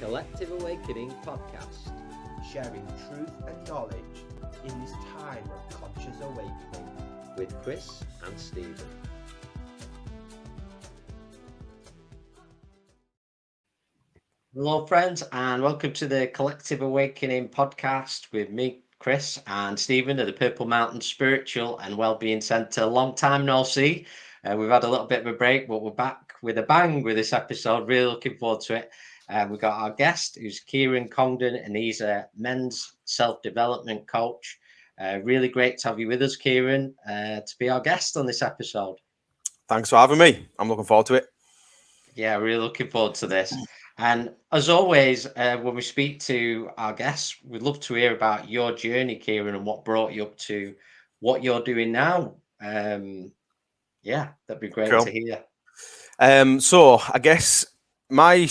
Collective Awakening podcast, sharing truth and knowledge in this time of conscious awakening with Chris and Stephen. Hello friends, and welcome to the Collective Awakening podcast with me, Chris, and Stephen of the Purple Mountain Spiritual and Wellbeing Centre. Long time no see. We've had a little bit of a break, but we're back with a bang with this episode. Really looking forward to it. We've got our guest, who's Kieran Congdon, and he's a men's self-development coach. Really great to have you with us, Kieran, to be our guest on this episode. Thanks for having me. I'm looking forward to it. Yeah, really looking forward to this. And as always, when we speak to our guests, we'd love to hear about your journey, Kieran, and what brought you up to what you're doing now. Yeah, that'd be great to hear. So I guess my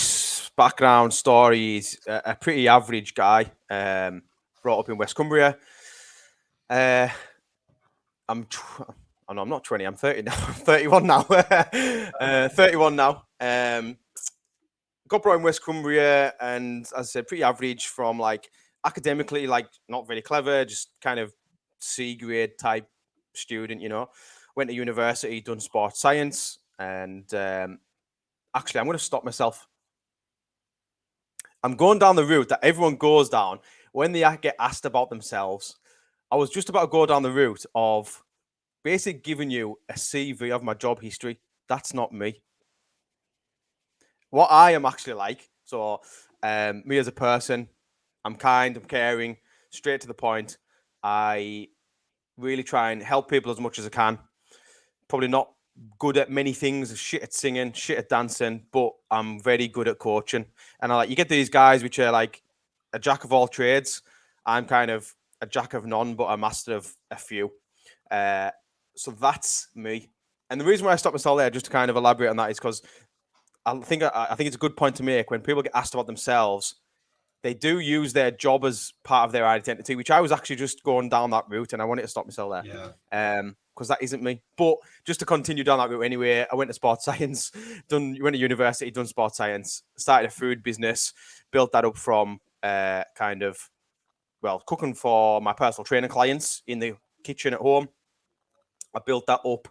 background story is a pretty average guy. Brought up in West Cumbria. I'm not 20. I'm 30 now. I'm 31 now. 31 now. Got brought in West Cumbria, and as I said, pretty average from like academically, like not very clever, just kind of C grade type student, you know. Went to university, done sports science, and actually, I'm going to stop myself. I'm going down the route that everyone goes down when they get asked about themselves. I was just about to go down the route of basically giving you a CV of my job history. That's not me. What I am actually like, so me as a person, I'm kind, I'm caring, straight to the point. I really try and help people as much as I can. Probably not good at many things, shit at singing, shit at dancing, but I'm very good at coaching. And you get these guys which are like a jack of all trades. I'm kind of a jack of none, but a master of a few. So that's me. And the reason why I stopped myself there, just to kind of elaborate on that, is because I think it's a good point to make. When people get asked about themselves, they do use their job as part of their identity, which I was actually just going down that route, and I wanted to stop myself there. Yeah. Because that isn't me. But just to continue down that route anyway, I went to sports science, went to university, done sports science, started a food business, built that up from cooking for my personal training clients in the kitchen at home. I built that up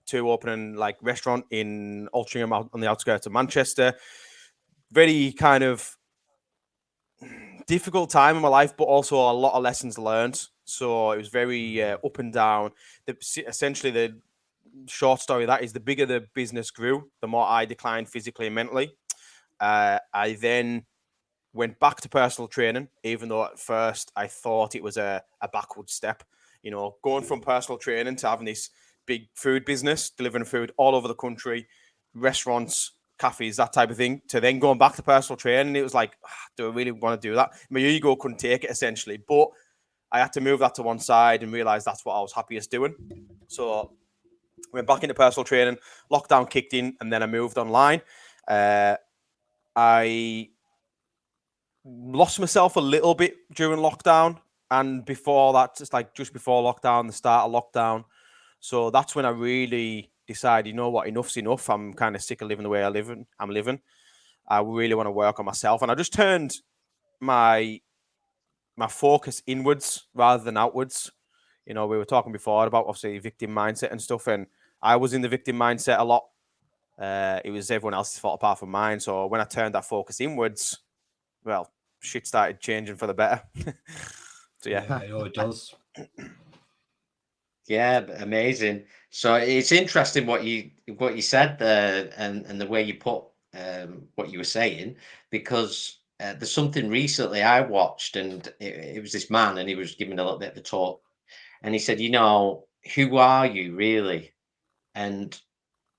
to opening like restaurant in Altrincham on the outskirts of Manchester. Very kind of difficult time in my life, but also a lot of lessons learned. So it was very up and down. Essentially, the short story of that is the bigger the business grew, the more I declined physically and mentally. I then went back to personal training, even though at first I thought it was a backward step. You know, going from personal training to having this big food business, delivering food all over the country, restaurants, cafes, that type of thing, to then going back to personal training. It was like, do I really want to do that? My ego couldn't take it, essentially. But I had to move that to one side and realize that's what I was happiest doing. So went back into personal training, lockdown kicked in, and then I moved online. I lost myself a little bit during lockdown. And before that, just before lockdown, the start of lockdown. So that's when I really decided, you know what, enough's enough. I'm kind of sick of living the way I'm living. I really want to work on myself. And I just turned my focus inwards rather than outwards. You know, we were talking before about obviously victim mindset and stuff. And I was in the victim mindset a lot. It was everyone else's fault apart from mine. So when I turned that focus inwards, well, shit started changing for the better. So yeah, It does. Yeah, amazing. So it's interesting what you said there, and the way you put what you were saying, because there's something recently I watched, and it was this man, and he was giving a little bit of a talk, and he said, you know, who are you really? And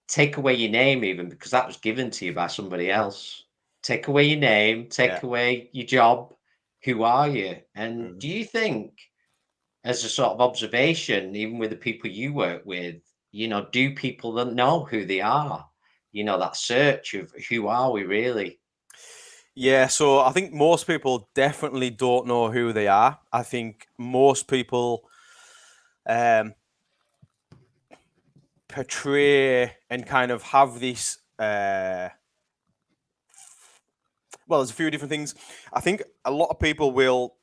take away your name, even because that was given to you by somebody else. Take away your name, take away your job. Who are you? And do you think, as a sort of observation, even with the people you work with, you know, do people that know who they are? You know, that search of who are we really? Yeah, so I think most people definitely don't know who they are. I think most people portray and kind of have this Well, there's a few different things. I think a lot of people will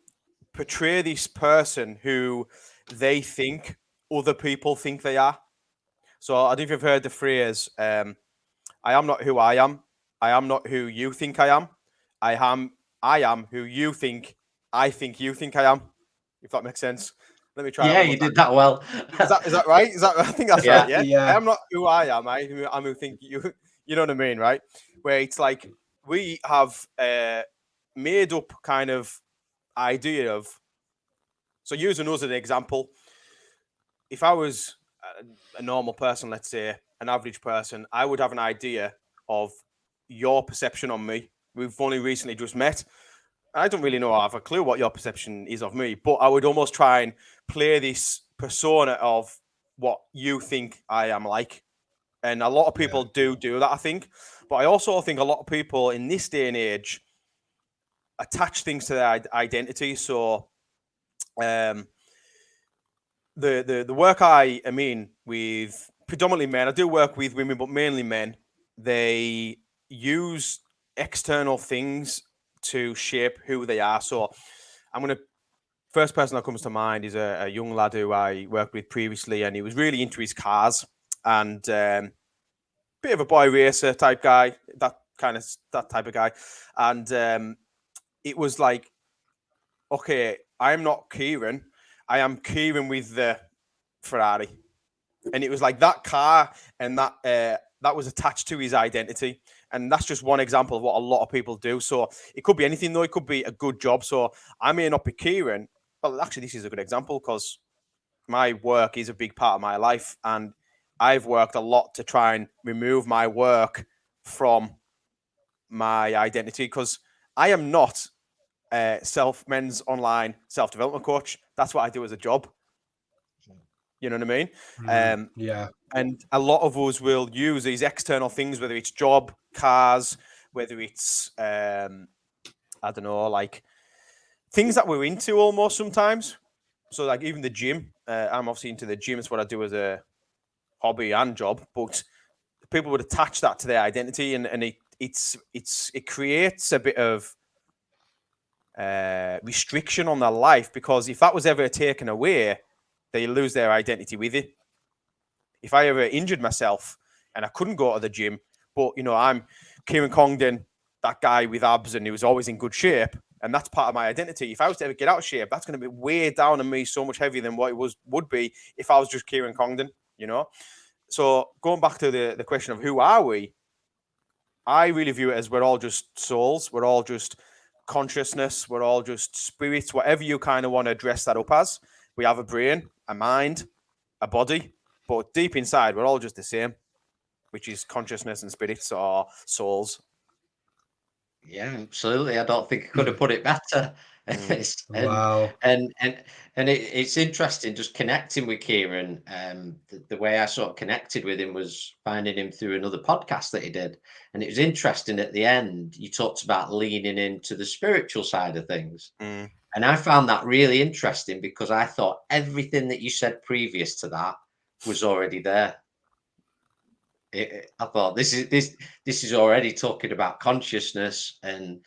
portray this person who they think other people think they are. So I don't know if you've heard the phrase, I am not who I am. I am not who you think I am. I am I am who you think you think I am. If that makes sense. Let me try that Yeah, one more you time. did that well. Is that right? Is that I think that's Yeah. right, yeah? I Yeah. am not who I am. I'm who think you you know what I mean, right? Where it's like we have made up kind of idea of, so using us as an example, if I was a normal person, let's say an average person, I would have an idea of your perception on me. We've only recently just met. I don't really know. I have a clue what your perception is of me, but I would almost try and play this persona of what you think I am like. And a lot of people do that, I think. But I also think a lot of people in this day and age attach things to their identity. So, the work I mean with predominantly men, I do work with women, but mainly men. They use external things to shape who they are. So, I'm gonna first person that comes to mind is a young lad who I worked with previously, and he was really into his cars and bit of a boy racer type guy, that type of guy, and it was like, okay, I'm not Kieran, I am Kieran with the Ferrari, and it was like that car and that was attached to his identity. And that's just one example of what a lot of people do. So it could be anything, though. It could be a good job. So I may not be Kieran. Well, actually, this is a good example because my work is a big part of my life, and I've worked a lot to try and remove my work from my identity because I am not a men's online self-development coach. That's what I do as a job. You know what I mean? Yeah. And a lot of us will use these external things, whether it's job, cars, whether it's I don't know, like things that we're into almost sometimes. So like even the gym, I'm obviously into the gym. It's what I do as a hobby and job, but people would attach that to their identity, and it creates a bit of restriction on their life, because if that was ever taken away, they lose their identity with it. If I ever injured myself and I couldn't go to the gym, but I'm Kieran Congdon, that guy with abs and he was always in good shape, and that's part of my identity. If I was to ever get out of shape, that's going to be way down on me, so much heavier than what it would be if I was just Kieran Congdon, So going back to the question of who are we, I really view it as we're all just souls. We're all just consciousness. We're all just spirits, whatever you kind of want to dress that up as. We have a brain, a mind, a body, but deep inside, we're all just the same, which is consciousness and spirits or souls. Yeah, absolutely. I don't think I could have put it better. and Wow. it's interesting just connecting with Kieran. The way I sort of connected with him was finding him through another podcast that he did, and it was interesting. At the end, you talked about leaning into the spiritual side of things, and I found that really interesting because I thought everything that you said previous to that was already there. I thought this is already talking about consciousness and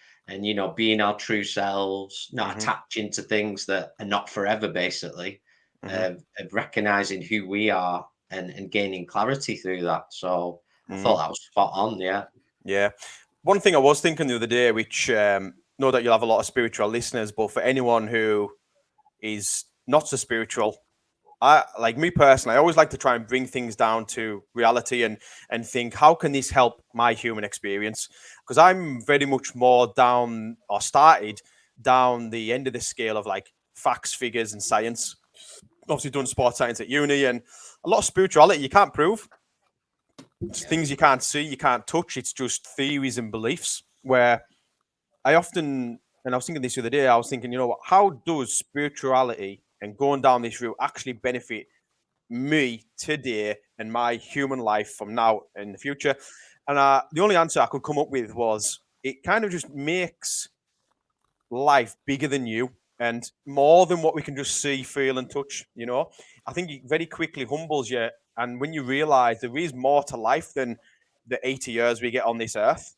being our true selves, not attaching to things that are not forever, basically, of recognizing who we are and gaining clarity through that. So I thought that was spot on. Yeah. One thing I was thinking the other day, which know that you'll have a lot of spiritual listeners, but for anyone who is not so spiritual, I, like me personally, I always like to try and bring things down to reality and think, how can this help my human experience? Because I'm very much more down, or started down the end of the scale of like facts, figures, and science. Obviously done sports science at uni, and a lot of spirituality you can't prove. It's things you can't see, you can't touch. It's just theories and beliefs. Where I often, and I was thinking this the other day, I was thinking, how does spirituality and going down this route actually benefit me today and my human life from now and the future? And the only answer I could come up with was it kind of just makes life bigger than you and more than what we can just see, feel, and touch. I think it very quickly humbles you. And when you realize there is more to life than the 80 years we get on this earth,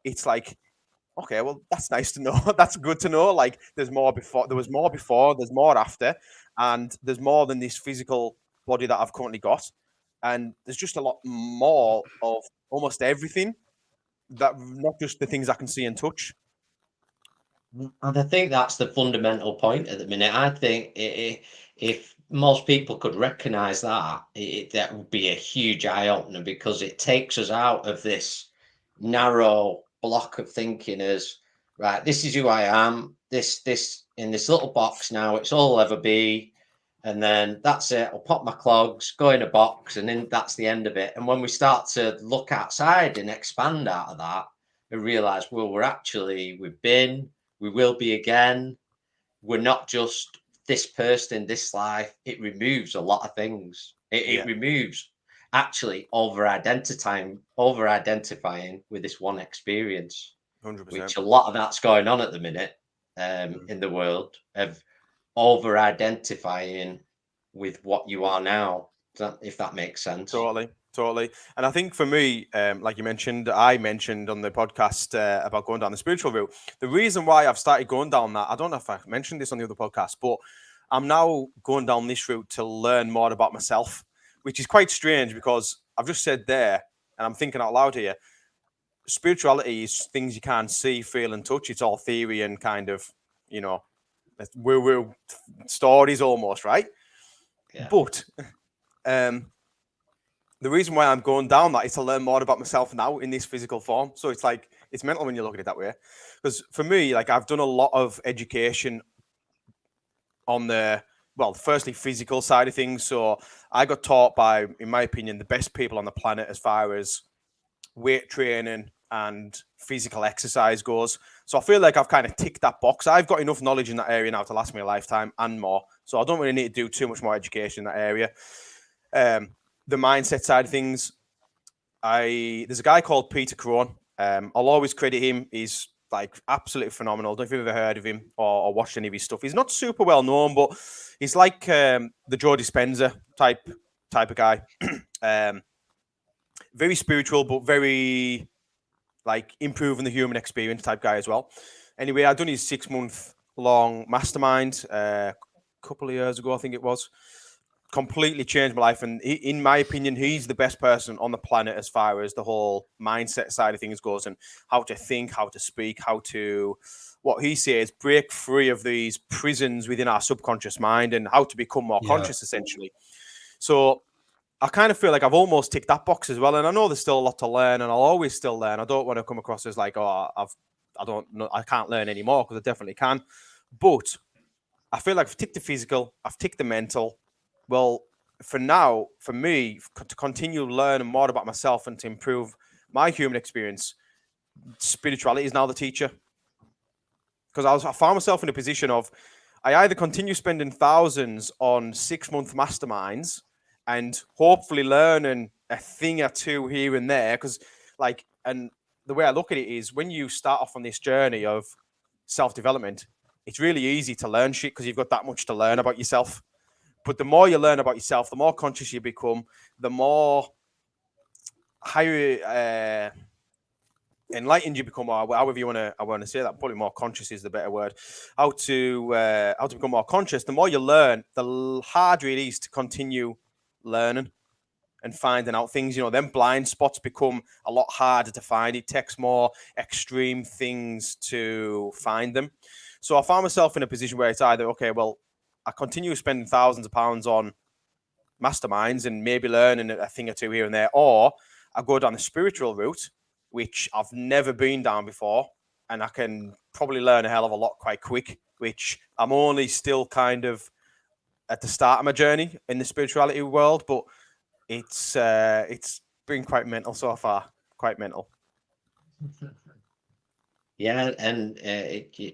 it's like, okay, well, that's nice to know. That's good to know. Like, there's more before, there's more after, and there's more than this physical body that I've currently got. And there's just a lot more of almost everything, that not just the things I can see and touch. And I think that's the fundamental point at the minute. I think if most people could recognise that, that would be a huge eye opener, because it takes us out of this narrow block of thinking as, right, this is who I am. This in this little box now. It's all I'll ever be, and then that's it. I'll pop my clogs, go in a box, and then that's the end of it. And when we start to look outside and expand out of that, and realise, well, we've been, we will be again. We're not just this person in this life. It removes a lot of things. It Yeah, removes actually over identifying with this one experience, 100%. which a lot of that's going on at the minute in the world, of over identifying with what you are now. If that makes sense. Totally. And I think for me, like I mentioned on the podcast about going down the spiritual route. The reason why I've started going down that, I don't know if I mentioned this on the other podcast, but I'm now going down this route to learn more about myself, which is quite strange, because I've just said there, and I'm thinking out loud here, spirituality is things you can't see, feel, and touch. It's all theory and kind of, woo-woo stories almost, right? Yeah. But the reason why I'm going down that is to learn more about myself now in this physical form. So it's like, it's mental when you look at it that way. Because for me, like, I've done a lot of education on the, well, firstly, physical side of things. So I got taught by, in my opinion, the best people on the planet as far as weight training and physical exercise goes. So I feel like I've kind of ticked that box. I've got enough knowledge in that area now to last me a lifetime and more. So I don't really need to do too much more education in that area. The mindset side of things, there's a guy called Peter Crone. I'll always credit him. He's like absolutely phenomenal. I don't know if you've ever heard of him or watched any of his stuff. He's not super well known, but he's like the Joe Dispenza type of guy. Very spiritual, but very like improving the human experience type guy as well. Anyway, I've done his 6-month long mastermind a couple of years ago, I think it was. Completely changed my life, and in my opinion, he's the best person on the planet as far as the whole mindset side of things goes, and how to think, how to speak, how to, what he says, break free of these prisons within our subconscious mind, and how to become more conscious, essentially. So I kind of feel like I've almost ticked that box as well, and I know there's still a lot to learn, and I'll always still learn. I don't want to come across as like, I don't know, I can't learn anymore, because I definitely can. But I feel like I've ticked the physical, I've ticked the mental. Well, for now, for me, to continue learning more about myself and to improve my human experience, spirituality is now the teacher. Because I found myself in a position of, I either continue spending thousands on 6-month masterminds and hopefully learning a thing or two here and there. Because, like, and the way I look at it is, when you start off on this journey of self-development, it's really easy to learn shit because you've got that much to learn about yourself. But the more you learn about yourself, the more conscious you become, the more higher enlightened you become, or however you want to say that. Probably more conscious is the better word. How to become more conscious. The more you learn, the harder it is to continue learning and finding out things. Them blind spots become a lot harder to find. It takes more extreme things to find them. So I found myself in a position where it's either, okay, well, I continue spending thousands of pounds on masterminds and maybe learning a thing or two here and there, or I go down the spiritual route, which I've never been down before, and I can probably learn a hell of a lot quite quick, which I'm only still kind of at the start of my journey in the spirituality world, but it's been quite mental so far, quite mental. Yeah, and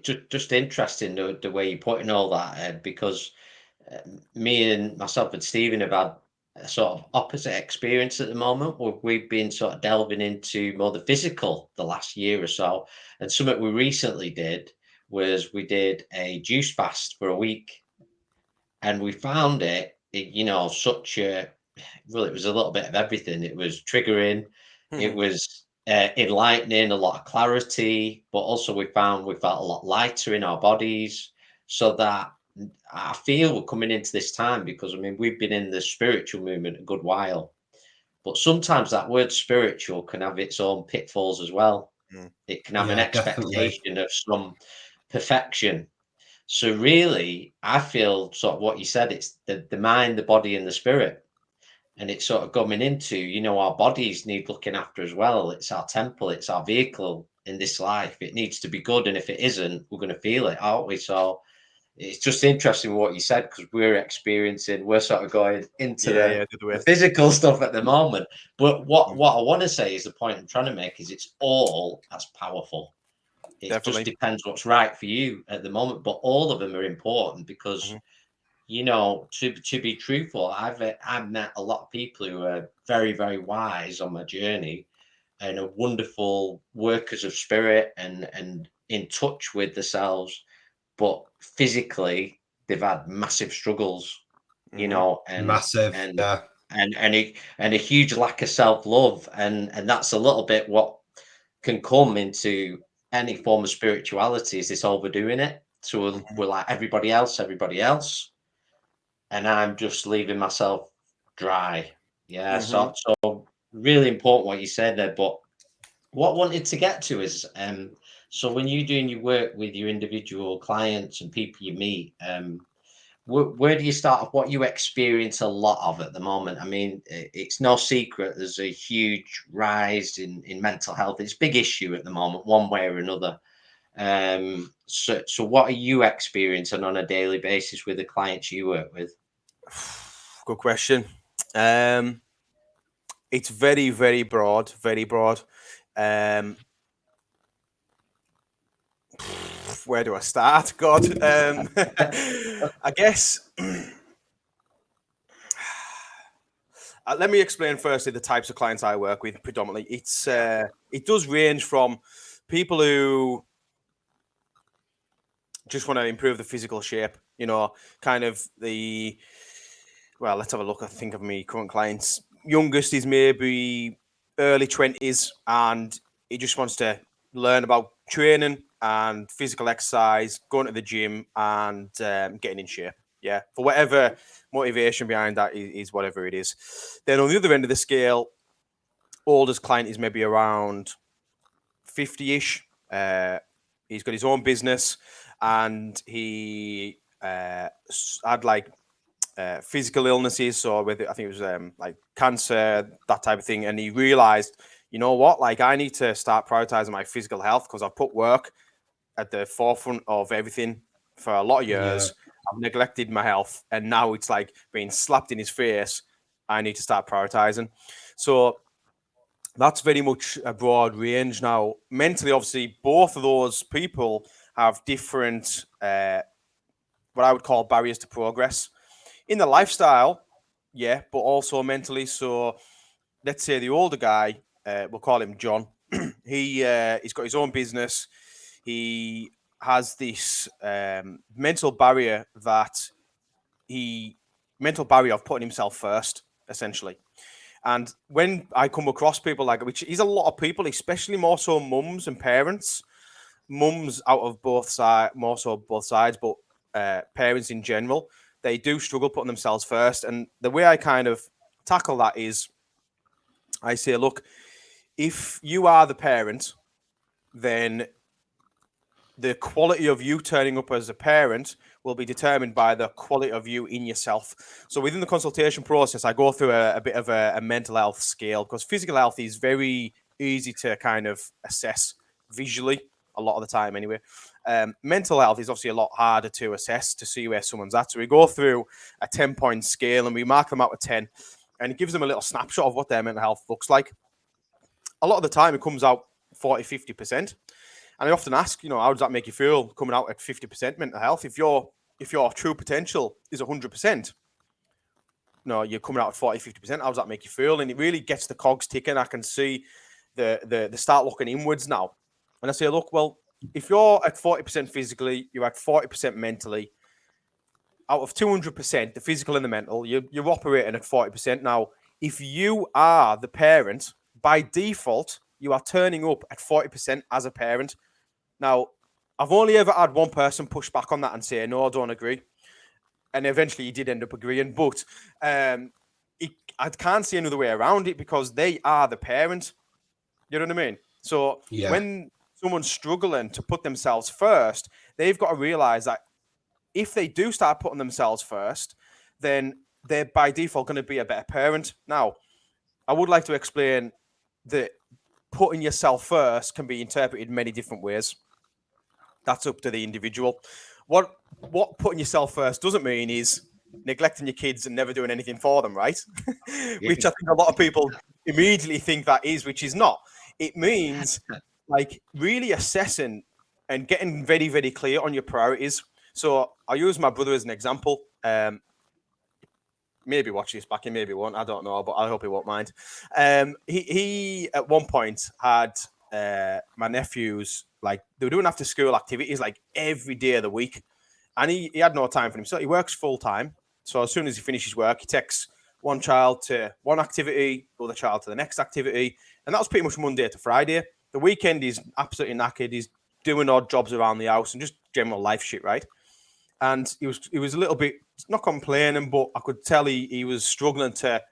just interesting the way you're putting all that, because me and myself and Stephen have had a sort of opposite experience at the moment. We've been sort of delving into more the physical the last year or so, and something we recently did was we did a juice fast for a week, and we found it such a, well, it was a little bit of everything. It was triggering, it was enlightening, a lot of clarity, but also we felt a lot lighter in our bodies. So that I feel we're coming into this time, because I mean we've been in the spiritual movement a good while, but sometimes that word spiritual can have its own pitfalls as well. Mm. It can have an Yeah, definitely. expectation of some perfection. So really, I feel sort of what you said, it's the mind, the body, and the spirit. And it's sort of coming into, our bodies need looking after as well. It's our temple, it's our vehicle in this life. It needs to be good. And if it isn't, we're going to feel it, aren't we? So it's just interesting what you said, because we're sort of going into Yeah, good the way. physical stuff at the moment. But what Mm. I want to say is, the point I'm trying to make is, it's all as powerful. It just Definitely. depends what's right for you at the moment. But all of them are important, because Mhm. to be truthful, I've met a lot of people who are very, very wise on my journey, and are wonderful workers of spirit, and in touch with themselves, but physically they've had massive struggles, Mhm. and Massive. and Yeah. and a huge lack of self-love, and that's a little bit what can come into any form of spirituality, is this overdoing it. So Mhm. we're like everybody else, and I'm just leaving myself dry. Yeah, Mhm. so really important what you said there. But what I wanted to get to is, so when you're doing your work with your individual clients and people you meet, where do you start off? What you experience a lot of at the moment? I mean, it's no secret there's a huge rise in mental health. It's a big issue at the moment, one way or another. So what are you experiencing on a daily basis with the clients you work with? Good question. Um, it's very, very broad, very broad. Um, where do I start? God, I guess. Let me explain firstly the types of clients I work with. Predominantly, it does range from people who just want to improve the physical shape. Kind of the well. Let's have a look. I think of me current clients. Youngest is maybe early 20s, and he just wants to learn about training and physical exercise, going to the gym, and getting in shape. Yeah, for whatever motivation behind that is whatever it is. Then on the other end of the scale, oldest client is maybe around 50-ish. He's got his own business, and he had like physical illnesses, or whether I think it was like cancer, that type of thing. And he realized, you know what, like I need to start prioritizing my physical health, because I've put work at the forefront of everything for a lot of Yeah. years. I've neglected my health, and now it's like being slapped in his face. I need to start prioritizing. So that's very much a broad range. Now, mentally, obviously, both of those people have different, what I would call barriers to progress in the lifestyle. Yeah, but also mentally. So let's say the older guy, we'll call him John. He's got his own business. He has this mental barrier of putting himself first, essentially. And when I come across people like, which is a lot of people, especially more so mums and parents, mums out of both sides, more so both sides, but parents in general, they do struggle putting themselves first. And the way I kind of tackle that is, I say, look, if you are the parent, then the quality of you turning up as a parent will be determined by the quality of you in yourself. So within the consultation process, I go through a bit of a mental health scale, because physical health is very easy to kind of assess visually a lot of the time anyway. Mental health is obviously a lot harder to assess, to see where someone's at. So we go through a 10-point scale and we mark them out of 10, and it gives them a little snapshot of what their mental health looks like. A lot of the time it comes out 40, 50%. And I often ask, how does that make you feel coming out at 50% mental health? If your true potential is 100%, you're coming out at 40, 50%. How does that make you feel? And it really gets the cogs ticking. I can see the start looking inwards now. And I say, look, well, if you're at 40% physically, you're at 40% mentally. Out of 200%, the physical and the mental, you're operating at 40%. Now, if you are the parent, by default, you are turning up at 40% as a parent. Now, I've only ever had one person push back on that and say, no, I don't agree. And eventually he did end up agreeing. But I can't see another way around it because they are the parent. You know what I mean? So when someone's struggling to put themselves first, they've got to realize that if they do start putting themselves first, then they're by default going to be a better parent. Now, I would like to explain that putting yourself first can be interpreted many different ways. That's up to the individual. What putting yourself first doesn't mean is neglecting your kids and never doing anything for them, right? Which I think a lot of people immediately think that is, which is not. It means like really assessing and getting very, very clear on your priorities. So I'll use my brother as an example. Maybe watch this back, and maybe won't. I don't know, but I hope he won't mind. He at one point had my nephews, like they were doing after school activities like every day of the week, and he had no time for himself. He works full time, so as soon as he finishes work, he takes one child to one activity, the other child to the next activity, and that was pretty much Monday to Friday. The weekend he's absolutely knackered. He's doing odd jobs around the house and just general life shit, right? And he was a little bit not complaining, but I could tell he was struggling to,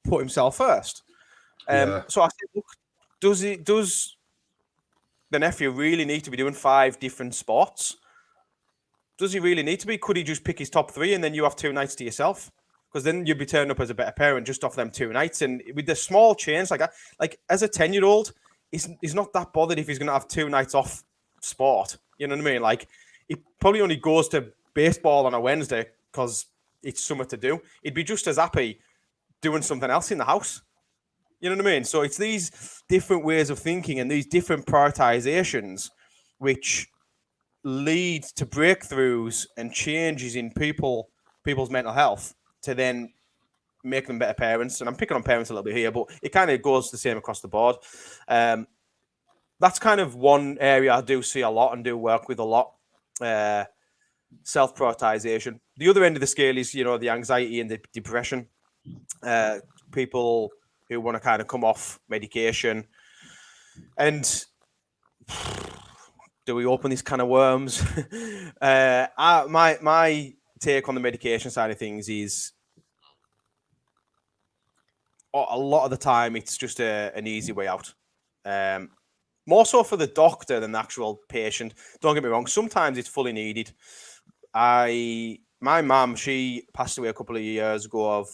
put himself first. So I said, look, does the nephew really need to be doing 5 different sports? Does he really need to be? Could he just pick his top 3 and then you have 2 nights to yourself? Because then you'd be turning up as a better parent just off them 2 nights. And with the small change like that, like as a 10-year-old, he's not that bothered if he's going to have 2 nights off sport. You know what I mean? Like, he probably only goes to baseball on a Wednesday because it's something to do. He'd be just as happy doing something else in the house. You know what I mean? So it's these different ways of thinking and these different prioritizations which lead to breakthroughs and changes in people's mental health to then make them better parents. And I'm picking on parents a little bit here, but it kind of goes the same across the board. That's kind of one area I do see a lot and do work with a lot. Self-prioritization. The other end of the scale is, the anxiety and the depression. People who want to kind of come off medication. And do we open this can of worms? My take on the medication side of things is a lot of the time it's just an easy way out. More so for the doctor than the actual patient. Don't get me wrong. Sometimes it's fully needed. My mum, she passed away a couple of years ago of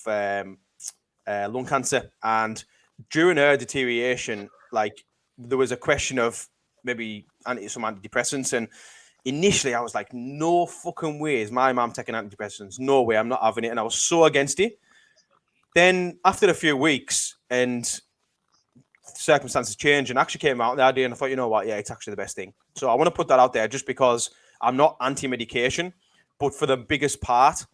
lung cancer, and during her deterioration, like there was a question of maybe some antidepressants, and initially I was like, no fucking way is my mum taking antidepressants. No way, I'm not having it, and I was so against it. Then after a few weeks and circumstances changed and actually came out with the idea, and I thought, you know what, yeah, it's actually the best thing. So I want to put that out there just because I'm not anti-medication, but for the biggest part,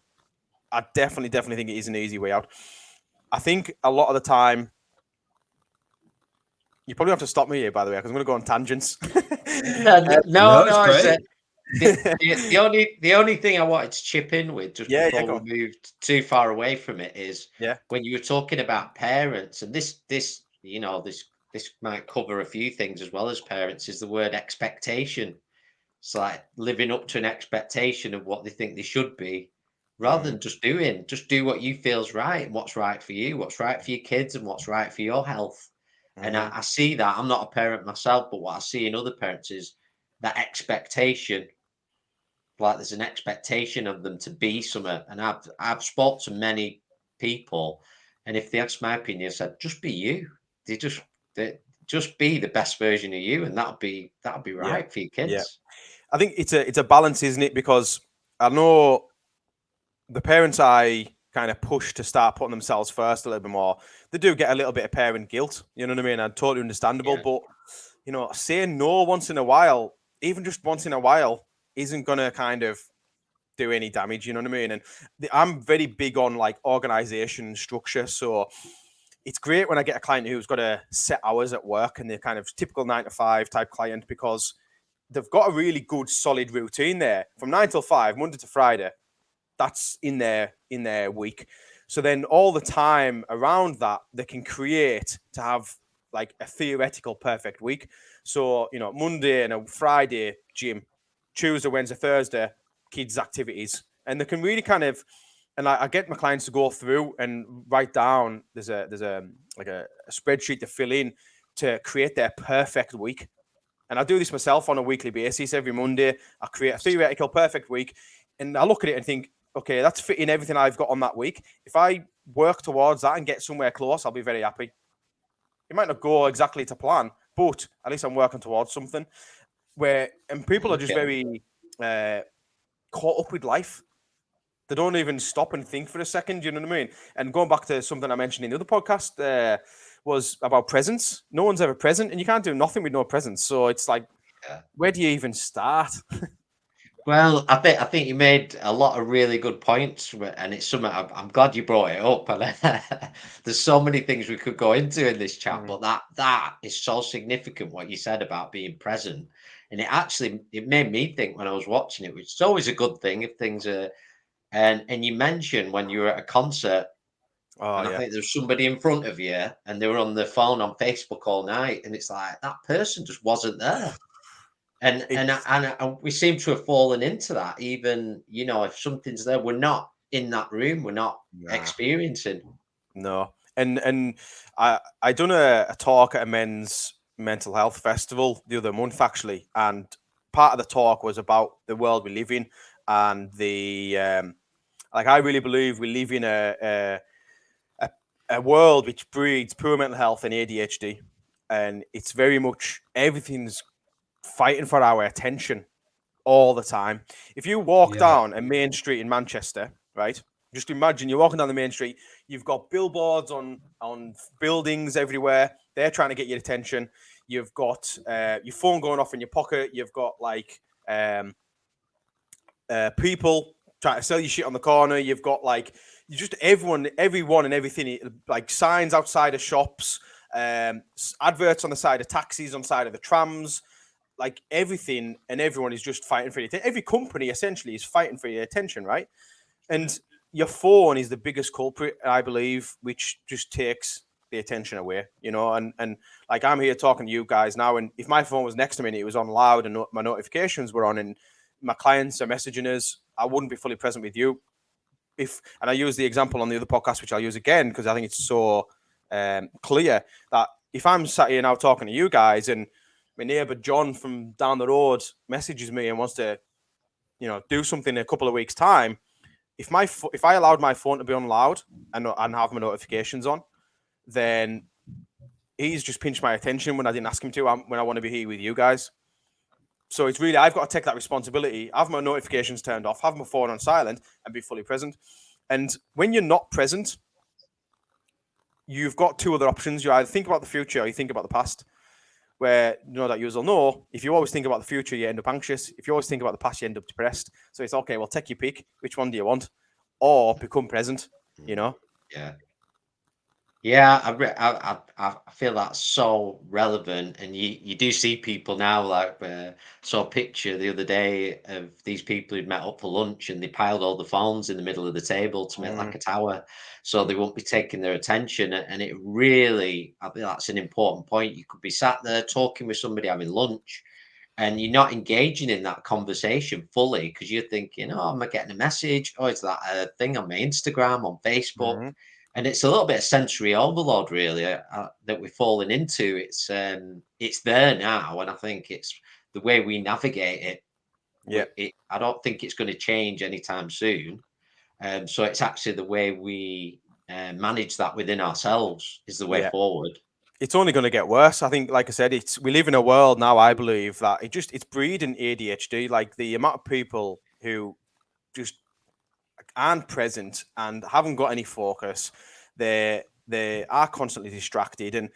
I definitely think it is an easy way out. I think a lot of the time, you probably have to stop me here, by the way, because I'm going to go on tangents. No, the only thing I wanted to chip in with before we moved too far away from it is when you were talking about parents, and this might cover a few things as well as parents, is the word expectation. It's like living up to an expectation of what they think they should be, rather than just do what you feel's right and what's right for you, what's right for your kids and what's right for your health. And I see that. I'm not a parent myself, but what I see in other parents is that expectation. Like there's an expectation of them to be something. And I've spoke to many people, and if they asked my opinion, I said, just be you. They just be the best version of you, and that'll be right for your kids. Yeah. I think it's a balance, isn't it? Because I know the parents I kind of push to start putting themselves first a little bit more, they do get a little bit of parent guilt. You know what I mean? And totally understandable. Yeah. But, saying no once in a while, even just once in a while, isn't going to kind of do any damage. You know what I mean? And I'm very big on like organization and structure. So it's great when I get a client who's got a set hours at work and they're kind of typical 9 to 5 type client, because they've got a really good solid routine there from 9 till 5, Monday to Friday. That's in their week. So then all the time around that, they can create to have like a theoretical perfect week. So, you know, Monday and a Friday, gym, Tuesday, Wednesday, Thursday, kids' activities. And they can really kind of, and I get my clients to go through and write down, there's a spreadsheet to fill in to create their perfect week. And I do this myself on a weekly basis. Every Monday, I create a theoretical perfect week. And I look at it and think, okay, that's fitting everything I've got on that week. If I work towards that and get somewhere close, I'll be very happy. It might not go exactly to plan, but at least I'm working towards something. And people are just very caught up with life. They don't even stop and think for a second. You know what I mean? And going back to something I mentioned in the other podcast, was about presents. No one's ever present, and you can't do nothing with no presents. So it's like, where do you even start? Well, I think you made a lot of really good points, and it's something I'm glad you brought it up. And there's so many things we could go into in this chat, but that is so significant what you said about being present, and it made me think when I was watching it, which is always a good thing if things are. And you mentioned when you were at a concert, and I think there's somebody in front of you, and they were on the phone on Facebook all night, and it's like that person just wasn't there. And we seem to have fallen into that. Even, you know, if something's there, we're not in that room. We're not experiencing. No. And I done a talk at a men's mental health festival the other month, actually. And part of the talk was about the world we live in, and the like, I really believe we live in a world which breeds poor mental health and ADHD. And it's very much everything's fighting for our attention all the time. If you walk down a main street in Manchester, right? Just imagine you're walking down the main street. You've got billboards on buildings everywhere. They're trying to get your attention. You've got your phone going off in your pocket. You've got like people trying to sell you shit on the corner. You've got like everyone and everything, like signs outside of shops, adverts on the side of taxis, on the side of the trams. Like everything and everyone is just fighting for your attention. Every company essentially is fighting for your attention, right? And your phone is the biggest culprit, I believe, which just takes the attention away, you know. And like, I'm here talking to you guys now, and if my phone was next to me and it was on loud and my notifications were on and my clients are messaging us, I wouldn't be fully present with you. And I use the example on the other podcast, which I'll use again because I think it's so clear, that if I'm sat here now talking to you guys and my neighbor John from down the road messages me and wants to, you know, do something in a couple of weeks' time, if I allowed my phone to be on loud and have my notifications on, then he's just pinched my attention when I didn't ask him to, when I want to be here with you guys. So it's really, I've got to take that responsibility, have my notifications turned off, have my phone on silent, and be fully present. And when you're not present, you've got two other options. You either think about the future or you think about the past. Where, you know, that you will know, if you always think about the future, you end up anxious. If you always think about the past, you end up depressed. So it's okay, well, take your pick. Which one do you want? Or become present, you know? Yeah, I feel that's so relevant, and you do see people now, like saw a picture the other day of these people who'd met up for lunch, and they piled all the phones in the middle of the table to make like a tower, so they won't be taking their attention. And it really, I think that's an important point. You could be sat there talking with somebody having lunch, and you're not engaging in that conversation fully because you're thinking, oh, am I getting a message? Oh, is that a thing on my Instagram, on Facebook? And it's a little bit of sensory overload, really, that we're falling into. It's there now, and I think it's the way we navigate it. I don't think it's going to change anytime soon. So it's actually the way we manage that within ourselves is the way forward. It's only going to get worse. I think, like I said, we live in a world now, I believe, that it's breeding ADHD. Like, the amount of people who just aren't present and haven't got any focus. They are constantly distracted. And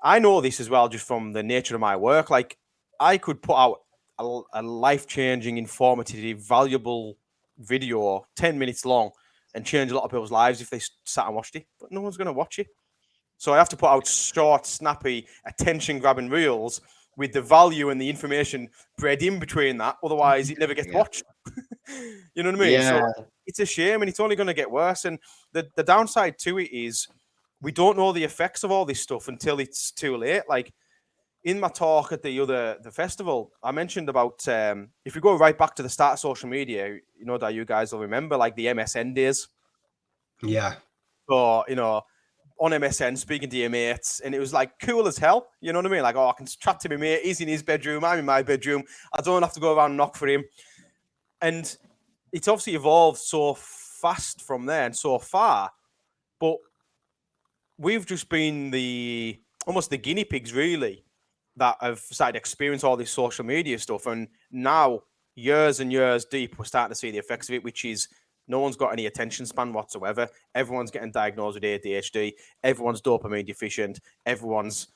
I know this as well, just from the nature of my work. Like, I could put out a life-changing, informative, valuable video, 10 minutes long, and change a lot of people's lives if they sat and watched it. But no one's going to watch it. So I have to put out short, snappy, attention-grabbing reels with the value and the information bred in between that. Otherwise, it never gets watched. You know what I mean? So it's a shame, and it's only going to get worse. And the downside to it is we don't know the effects of all this stuff until it's too late. Like in my talk at the festival, I mentioned about if we go right back to the start of social media, you know that you guys will remember like the MSN days. Yeah. Or, you know, on MSN speaking to your mates, and it was like cool as hell. You know what I mean? Like, oh, I can chat to my mate. He's in his bedroom. I'm in my bedroom. I don't have to go around and knock for him. And it's obviously evolved so fast from there and so far. But we've just been almost the guinea pigs, really, that have started to experience all this social media stuff. And now, years and years deep, we're starting to see the effects of it, which is no one's got any attention span whatsoever. Everyone's getting diagnosed with ADHD. Everyone's dopamine deficient. Everyone's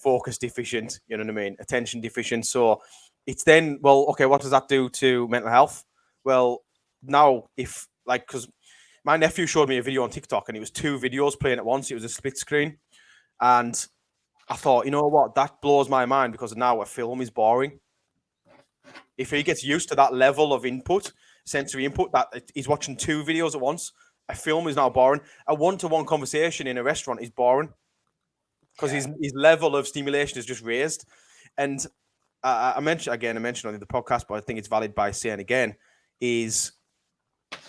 focus deficient. You know what I mean? Attention deficient. So it's then, well, okay, what does that do to mental health? Well, now because my nephew showed me a video on TikTok and it was 2 videos playing at once. It was a split screen. And I thought, you know what? That blows my mind because now a film is boring. If he gets used to that level of input, sensory input, that he's watching 2 videos at once, a film is now boring. A one-to-one conversation in a restaurant is boring because his level of stimulation is just raised. And I mentioned on the podcast, but I think it's valid by saying again, is,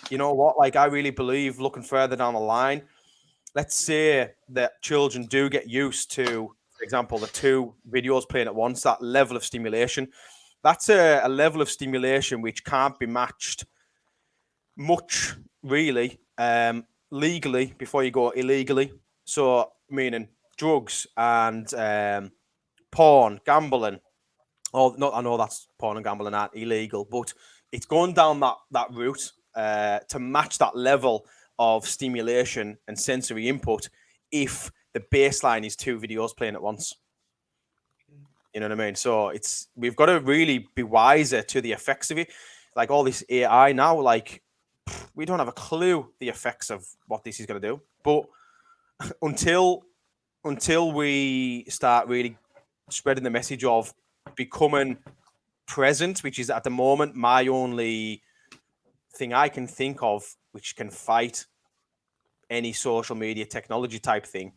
you know what? Like, I really believe looking further down the line, let's say that children do get used to, for example, the 2 videos playing at once, that level of stimulation. That's a level of stimulation which can't be matched much, really, legally before you go illegally. So, meaning drugs and porn, gambling. I know that's porn and gambling aren't illegal, but it's going down that route to match that level of stimulation and sensory input if the baseline is 2 videos playing at once. You know what I mean? So we've got to really be wiser to the effects of it. Like all this AI now, like we don't have a clue the effects of what this is going to do. But until we start really spreading the message of becoming present, which is at the moment my only thing I can think of which can fight any social media technology type thing.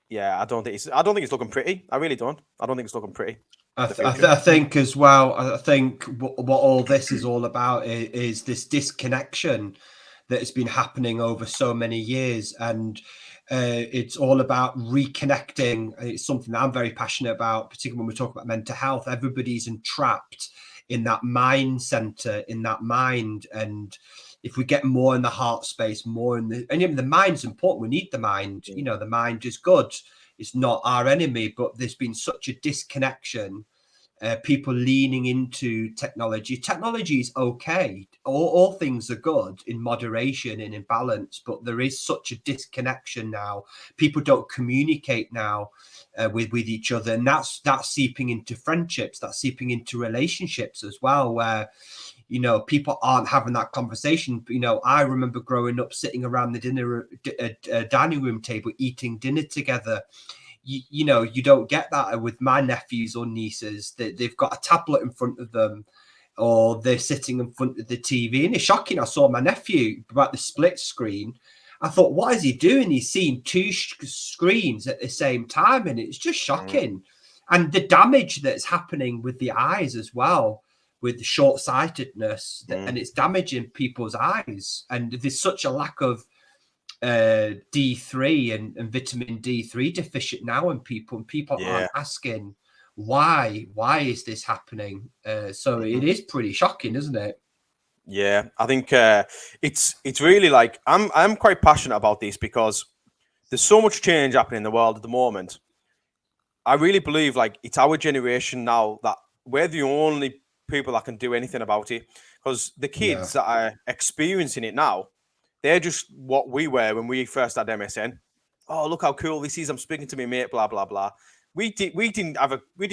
Yeah, I don't think it's looking pretty. I really don't. I don't think it's looking pretty. I think as well. I think what all this is all about is this disconnection that has been happening over so many years, and it's all about reconnecting. It's something that I'm very passionate about, particularly when we talk about mental health. Everybody's entrapped in that mind center, in that mind, and if we get more in the heart space, more in the mind's important. We need the mind. You know, the mind is good. It's not our enemy, but there's been such a disconnection. People leaning into technology. Technology is okay. All things are good in moderation and in balance, but there is such a disconnection now. People don't communicate now with each other, and that's seeping into friendships. That's seeping into relationships as well, where people aren't having that conversation. I remember growing up sitting around the dining room table eating dinner together. You don't get that with my nephews or nieces. They've got a tablet in front of them, or they're sitting in front of the TV. And it's shocking. I saw my nephew about the split screen. I thought, what is he doing? He's seeing 2 screens at the same time, and it's just shocking. And the damage that's happening with the eyes as well, with short-sightedness, and it's damaging people's eyes. And there's such a lack of D3 and vitamin D3 deficient now in people, and people aren't asking why is this happening. So it is pretty shocking, isn't it? Yeah, I think it's really like I'm quite passionate about this because there's so much change happening in the world at the moment. I really believe like it's our generation now that we're the only people that can do anything about it, because the kids that are experiencing it now, they're just what we were when we first had MSN. Oh, look how cool this is! I'm speaking to my mate. Blah blah blah. We did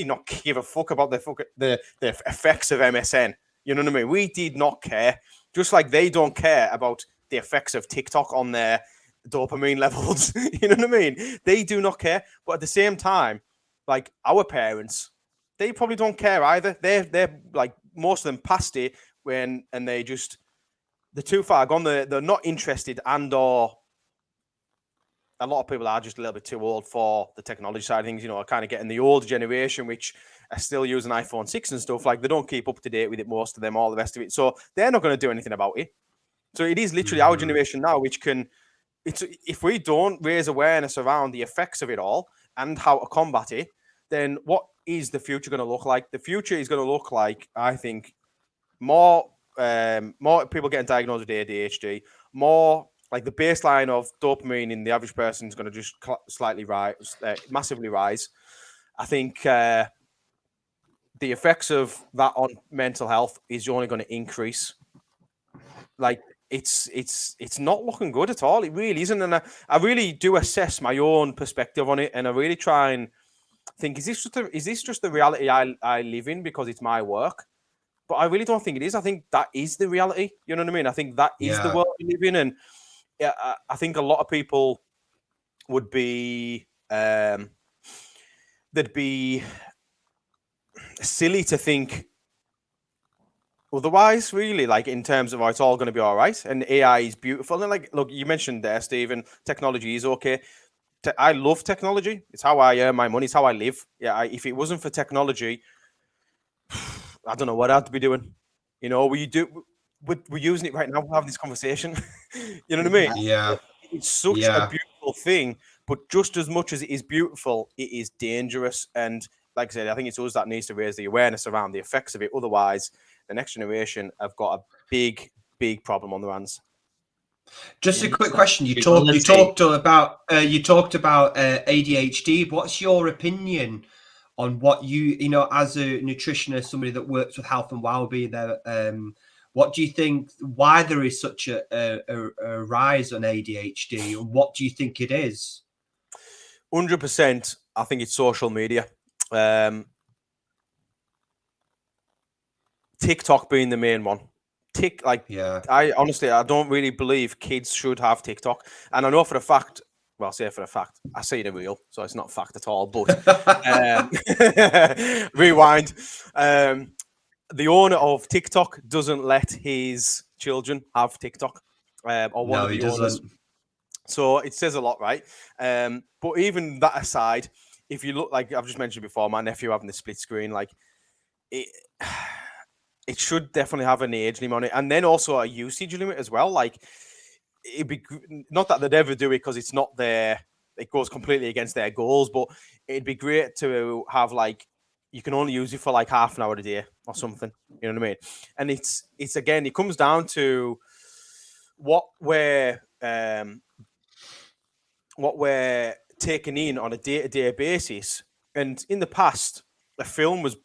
not give a fuck about the effects of MSN. You know what I mean? We did not care. Just like they don't care about the effects of TikTok on their dopamine levels. You know what I mean? They do not care. But at the same time, like our parents, they probably don't care either. They're like most of them past it they're too far gone. They're not interested, and or a lot of people are just a little bit too old for the technology side of things, you know, are kind of getting the older generation, which are still using iPhone 6 and stuff. Like, they don't keep up to date with it, most of them, all the rest of it. So they're not going to do anything about it. So it is literally our generation now, which can, if we don't raise awareness around the effects of it all and how to combat it, then what is the future going to look like? The future is going to look like, I think, more people getting diagnosed with ADHD, more like the baseline of dopamine in the average person is going to just slightly rise, massively rise. I think the effects of that on mental health is only going to increase. Like, it's not looking good at all. It really isn't. And I really do assess my own perspective on it, and I really try and think, is this just the reality I live in because it's my work? But I really don't think it is. I think that is the reality. You know what I mean? I think that is the world we live in. And I think a lot of people would be, they'd be silly to think otherwise, really, like in terms of, oh, it's all going to be all right. And AI is beautiful. And like, look, you mentioned there, Stephen, technology is okay. I love technology. It's how I earn my money. It's how I live. Yeah. If it wasn't for technology, I don't know what I'd be doing. You know, we're using it right now. We're having this conversation. You know what I mean? Yeah. It's such a beautiful thing, but just as much as it is beautiful, it is dangerous. And like I said, I think it's us that needs to raise the awareness around the effects of it. Otherwise, the next generation have got a big, big problem on their hands. Just a quick question. You talked about ADHD. What's your opinion on what you know, as a nutritionist, somebody that works with health and well-being there, what do you think, why there is such a rise on ADHD, and what do you think it is? 100%, I think it's social media. TikTok being the main one. I honestly, I don't really believe kids should have TikTok. And I know for a fact, well, I say for a fact, I see the real, so it's not fact at all, but rewind. The owner of TikTok doesn't let his children have TikTok, or one of the owners. So it says a lot, right? But even that aside, if you look, like I've just mentioned before, my nephew having the split screen, like it should definitely have an age limit on it, and then also a usage limit as well. Like, it'd be not that they'd ever do it because it's not their, it goes completely against their goals, but it'd be great to have, like, you can only use it for like half an hour a day or something. You know what I mean? And it's again, it comes down to what we're taking in on a day-to-day basis. And in the past, a film was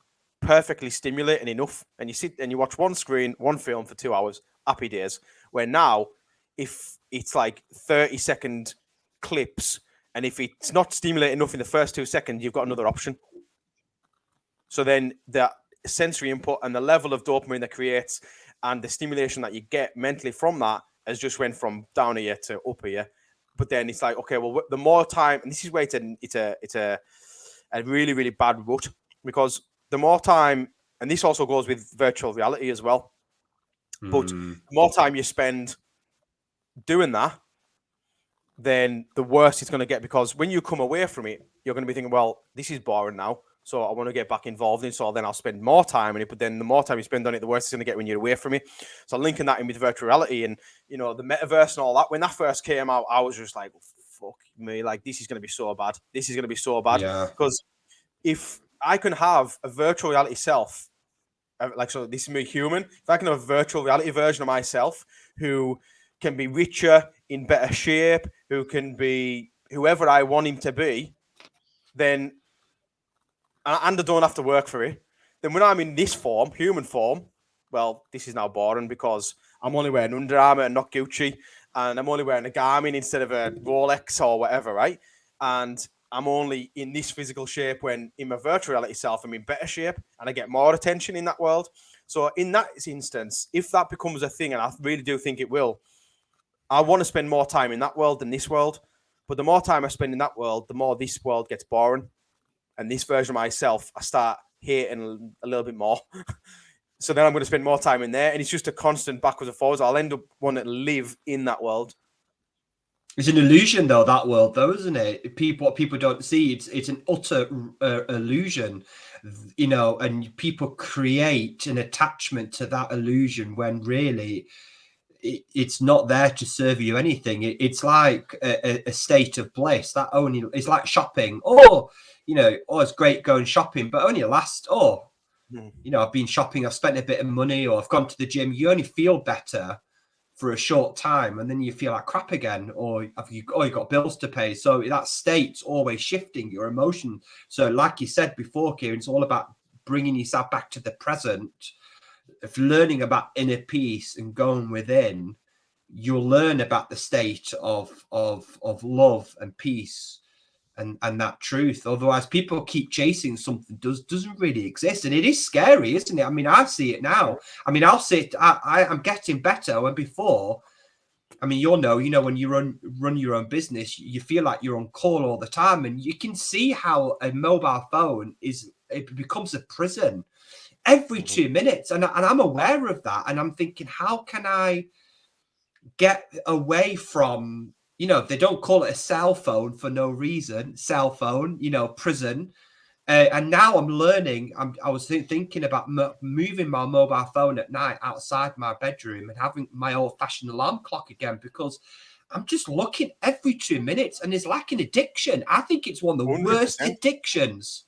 perfectly stimulating enough, and you sit and you watch one film for 2 hours, happy days. Where now, if it's like 30-second clips, and if it's not stimulating enough in the first 2 seconds, you've got another option. So then the sensory input and the level of dopamine that creates and the stimulation that you get mentally from that has just went from down here to up here. But then it's like, okay, well, the more time, and this is where it's a really, really bad rut, because the more time, and this also goes with virtual reality as well, but the more time you spend doing that, then the worse it's going to get, because when you come away from it, you're going to be thinking, well, this is boring now, so I want to get back involved in it, so then I'll spend more time in it. But then the more time you spend on it, the worse it's going to get when you're away from it. So linking that in with virtual reality and, you know, the metaverse and all that, when that first came out, I was just like, fuck me, like, this is going to be so bad. This is going to be so bad. Because if I can have a virtual reality self, like, so this is me human, if I can have a virtual reality version of myself who can be richer, in better shape, who can be whoever I want him to be, then, and I don't have to work for it, then when I'm in this form, human form, well, this is now boring because I'm only wearing Under Armour and not Gucci, and I'm only wearing a Garmin instead of a Rolex or whatever, right? And I'm only in this physical shape, when in my virtual reality self, I'm in better shape and I get more attention in that world. So in that instance, if that becomes a thing, and I really do think it will, I want to spend more time in that world than this world. But the more time I spend in that world, the more this world gets boring. And this version of myself, I start hating a little bit more. So then I'm going to spend more time in there. And it's just a constant backwards and forwards. I'll end up wanting to live in that world. It's an illusion, though, that world, though, isn't it? What people don't see, it's an utter illusion, you know, and people create an attachment to that illusion when really it's not there to serve you anything. It's like a state of bliss that only, it's like shopping. Oh, you know, oh, it's great going shopping, but only lasts, you know, I've been shopping, I've spent a bit of money, or I've gone to the gym. You only feel better for a short time, and then you feel like crap again, or you've got bills to pay. So that state's always shifting your emotion. So like you said before, Kieran, it's all about bringing yourself back to the present. If learning about inner peace and going within, you'll learn about the state of love and peace and that truth. Otherwise, people keep chasing something doesn't really exist, and it is scary, isn't it? I mean, I see it now. I mean, I'll see it. I'm getting better. When before, I mean, you know, when you run your own business, you feel like you're on call all the time, and you can see how a mobile phone it becomes a prison every 2 minutes, and I'm aware of that, and I'm thinking, how can I get away from, you know, they don't call it a cell phone for no reason, cell phone, you know, prison. And now I'm learning, I was thinking about moving my mobile phone at night outside my bedroom and having my old-fashioned alarm clock again, because I'm just looking every 2 minutes, and it's like an addiction. I think it's one of the 100%. worst addictions.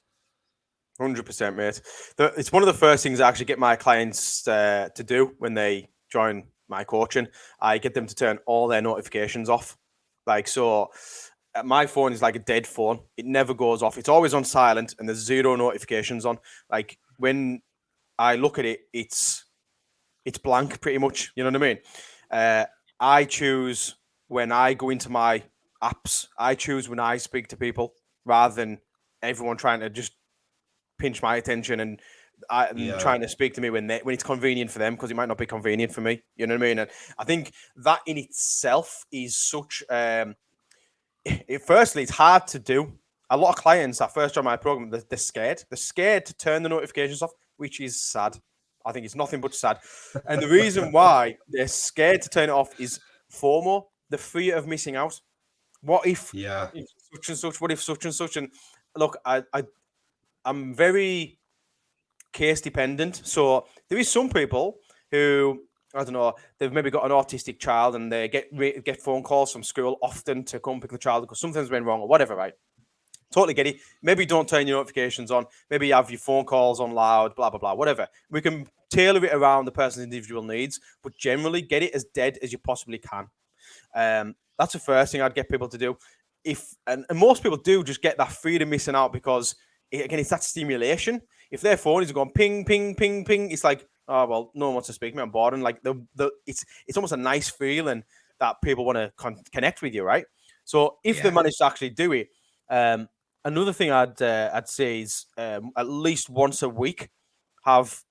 100%, mate. It's one of the first things I actually get my clients to do when they join my coaching. I get them to turn all their notifications off. Like, so my phone is like a dead phone. It never goes off. It's always on silent, and there's 0 notifications on. Like, when I look at it, it's blank pretty much. You know what I mean? I choose when I go into my apps. I choose when I speak to people, rather than everyone trying to just pinch my attention and trying to speak to me when it's convenient for them, because it might not be convenient for me. You know what I mean? And I think that in itself is such. Firstly, it's hard to do. A lot of clients that first join my program, they're scared. They're scared to turn the notifications off, which is sad. I think it's nothing but sad. And the reason why they're scared to turn it off is FOMO, the fear of missing out. What if such and such? What if such and such? And look, I'm very case dependent. So there is some people who, I don't know, they've maybe got an autistic child, and they get phone calls from school often to come pick the child because something's been wrong or whatever, right? Totally get it. Maybe don't turn your notifications on. Maybe you have your phone calls on loud, blah, blah, blah, whatever. We can tailor it around the person's individual needs, but generally get it as dead as you possibly can. That's the first thing I'd get people to do. And most people do just get that fear of missing out, because again, it's that stimulation. If their phone is going ping, ping, ping, ping, it's like, oh, well, no one wants to speak to me, I'm bored. And like it's almost a nice feeling that people want to connect with you, right? So if they manage to actually do it, another thing I'd say is at least once a week have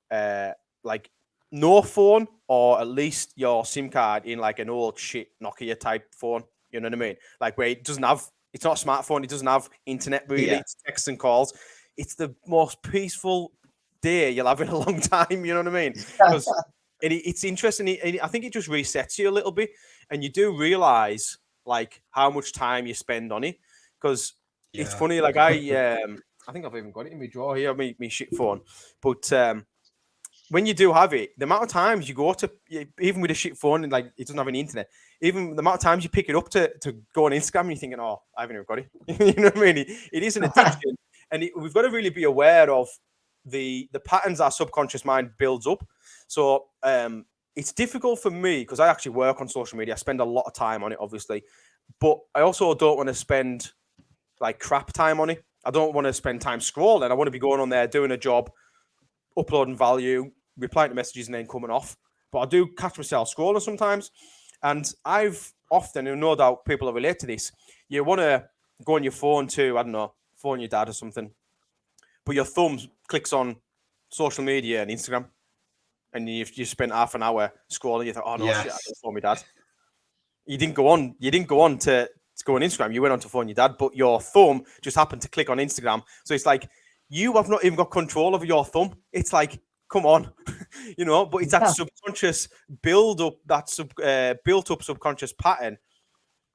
like no phone, or at least your SIM card in like an old shit Nokia type phone. You know what I mean? Like where it's not a smartphone, it doesn't have internet really, it's texts and calls. It's the most peaceful day you'll have in a long time, you know what I mean? Because it's interesting. I think it just resets you a little bit, and you do realize like how much time you spend on it. Because it's funny, like I think I've even got it in my drawer here, my shit phone. But when you do have it, the amount of times you go to, even with a shit phone and like it doesn't have any internet, even the amount of times you pick it up to go on Instagram, and you're thinking, oh, I haven't even got it. You know what I mean? It is an addiction. And we've got to really be aware of the patterns our subconscious mind builds up. So it's difficult for me because I actually work on social media. I spend a lot of time on it, obviously. But I also don't want to spend like crap time on it. I don't want to spend time scrolling. I want to be going on there, doing a job, uploading value, replying to messages, and then coming off. But I do catch myself scrolling sometimes. And I've often, and no doubt people will relate to this, you want to go on your phone to, I don't know, phone your dad or something, but your thumb clicks on social media and Instagram, and you spent half an hour scrolling. You thought, oh no, shit, I didn't phone my dad. You didn't go on to go on Instagram. You went on to phone your dad, but your thumb just happened to click on Instagram. So it's like you have not even got control over your thumb. It's like, come on, you know. But it's that subconscious built up subconscious pattern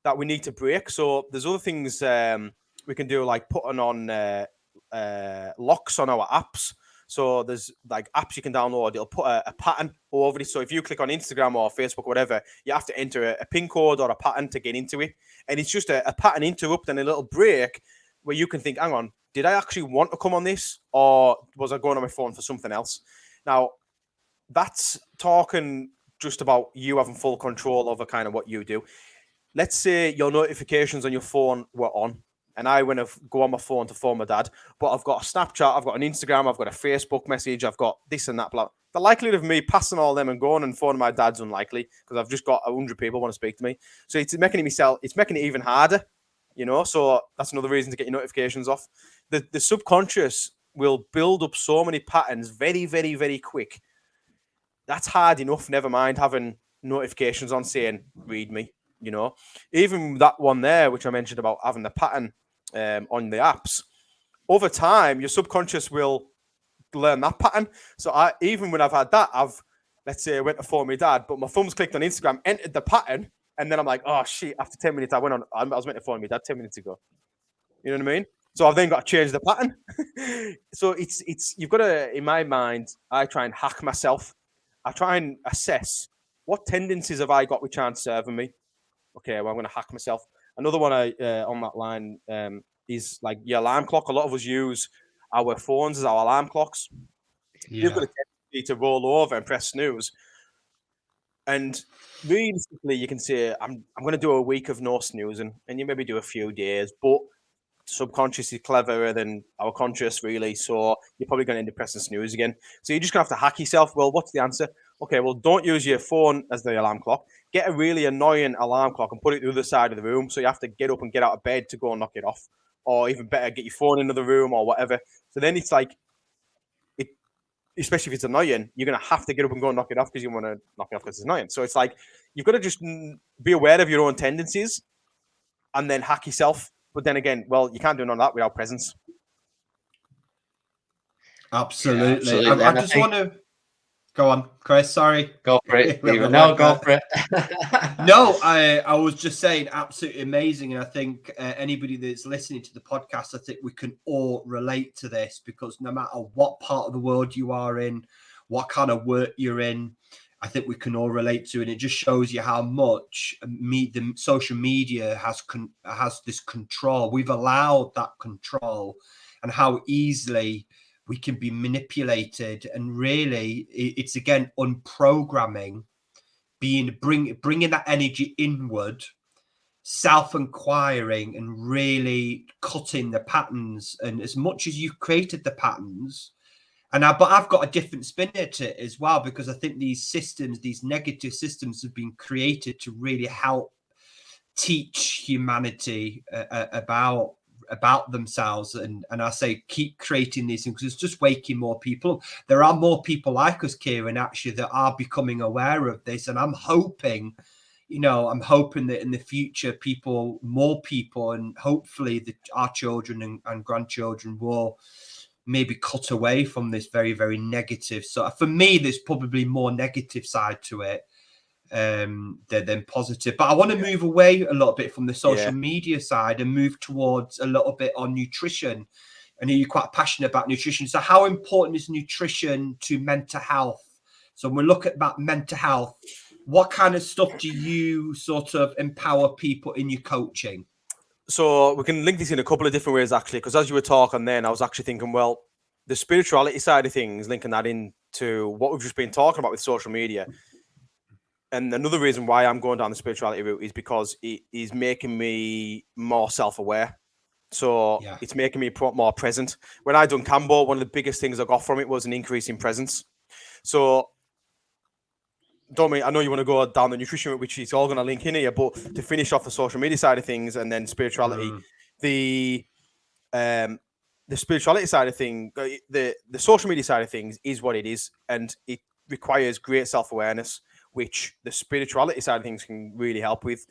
that we need to break. So there's other things we can do, like putting on locks on our apps. So there's like apps you can download. It'll put a pattern over it. So if you click on Instagram or Facebook or whatever, you have to enter a PIN code or a pattern to get into it. And it's just a pattern interrupt and a little break where you can think, hang on, did I actually want to come on this, or was I going on my phone for something else? Now, that's talking just about you having full control over kind of what you do. Let's say your notifications on your phone were on, and I went to go on my phone to phone my dad, but I've got a Snapchat, I've got an Instagram, I've got a Facebook message, I've got this and that. Blah. The likelihood of me passing all them and going and phoning my dad's unlikely, because I've just got 100 people want to speak to me. So it's making it even harder, you know. So that's another reason to get your notifications off. The subconscious will build up so many patterns very, very, very quick. That's hard enough. Never mind having notifications on saying "read me." You know, even that one there, which I mentioned about having the pattern on the apps. Over time, your subconscious will learn that pattern. So even when I've had that, let's say I went to phone my dad, but my thumb's clicked on Instagram, entered the pattern, and then I'm like, oh shit! After 10 minutes, I was meant to phone my dad 10 minutes ago. You know what I mean? So I've then got to change the pattern. So it's you've got to, in my mind, I try and hack myself. I try and assess what tendencies have I got which aren't serving me. Okay, well, I'm going to hack myself. Another one on that line is like your alarm clock. A lot of us use our phones as our alarm clocks. Yeah. You've got a tendency to roll over and press snooze. And realistically, you can say, I'm going to do a week of no snoozing, and you maybe do a few days, but subconscious is cleverer than our conscious, really. So you're probably going to end up pressing snooze again. So you're just going to have to hack yourself. Well, what's the answer? Okay, well, don't use your phone as the alarm clock. Get a really annoying alarm clock and put it to the other side of the room. So you have to get up and get out of bed to go and knock it off. Or even better, get your phone in another room or whatever. So then it's like, especially if it's annoying, you're going to have to get up and go and knock it off because you want to knock it off because it's annoying. So it's like, you've got to just be aware of your own tendencies and then hack yourself. But then again, well, you can't do none of that without presence. Absolutely. Yeah, absolutely. I just want to go on, Chris. Sorry. Go for it. No, Go for it. No, I was just saying, absolutely amazing. And I think anybody that's listening to the podcast, I think we can all relate to this, because no matter what part of the world you are in, what kind of work you're in, I think we can all relate to it. It just shows you how much the social media has this control. We've allowed that control, and how easily we can be manipulated. And really, it's again unprogramming, bringing that energy inward, self-inquiring, and really cutting the patterns. And as much as you've created the patterns, but I've got a different spin at it as well, because I think these systems, these negative systems, have been created to really help teach humanity about themselves. And I say keep creating these things, because it's just waking more people up. There are more people like us, Kieran, actually, that are becoming aware of this. And I'm hoping that in the future, more people, and hopefully our children and grandchildren will maybe cut away from this very, very negative. So for me, there's probably more negative side to it than positive. But I want to move away a little bit from the social media side and move towards a little bit on nutrition. I know you're quite passionate about nutrition. So how important is nutrition to mental health? So when we look at that mental health, what kind of stuff do you sort of empower people in your coaching? So we can link this in a couple of different ways, actually, because as you were talking then, I was actually thinking, well, the spirituality side of things, linking that into what we've just been talking about with social media. And another reason why I'm going down the spirituality route is because it is making me more self-aware. So it's making me more present. When I done Cambo, one of the biggest things I got from it was an increase in presence. So I know you want to go down the nutrition route, which is all going to link in here, but to finish off the social media side of things and then spirituality, the spirituality side of things, the social media side of things is what it is, and it requires great self-awareness, which the spirituality side of things can really help with.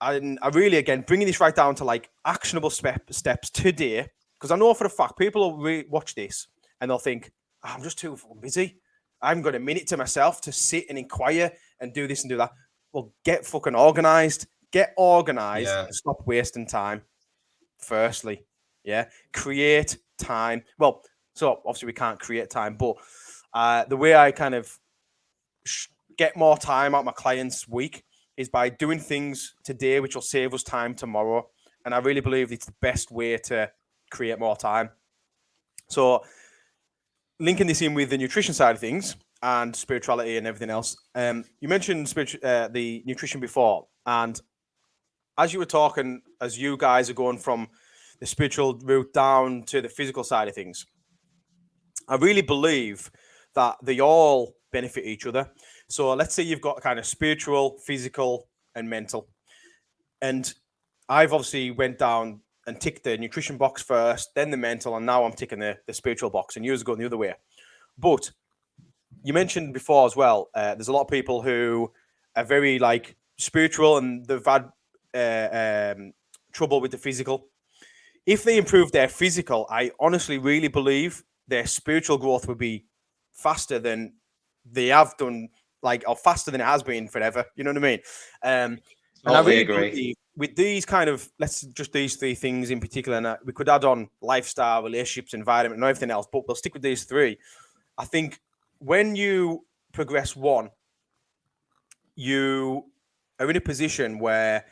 And I really, again, bringing this right down to like actionable steps today, because I know for a fact people will watch this and they'll think, I'm just too busy. I haven't got a minute to myself to sit and inquire and do this and do that. Well, get fucking organized, get organized Yeah. and stop wasting time. Firstly, create time. Well, so obviously we can't create time, but the way I kind of get more time out of my clients' week is by doing things today which will save us time tomorrow. And I really believe it's the best way to create more time. So linking this in with the nutrition side of things and spirituality and everything else, you mentioned the nutrition before, and as you were talking, as you guys are going from the spiritual route down to the physical side of things, I really believe that they all benefit each other. So let's say you've got kind of spiritual, physical, and mental. And I've obviously went down and ticked the nutrition box first, then the mental, and now I'm ticking the spiritual box, and yours going the other way. But you mentioned before as well, there's a lot of people who are very like spiritual and they've had trouble with the physical. If they improve their physical, I honestly really believe their spiritual growth would be faster than they have done, or faster than it has been forever. You know what I mean? And I really believe with these kind of, these three things in particular, and we could add on lifestyle, relationships, environment, and everything else, but we'll stick with these three. I think when you progress one, you are in a position where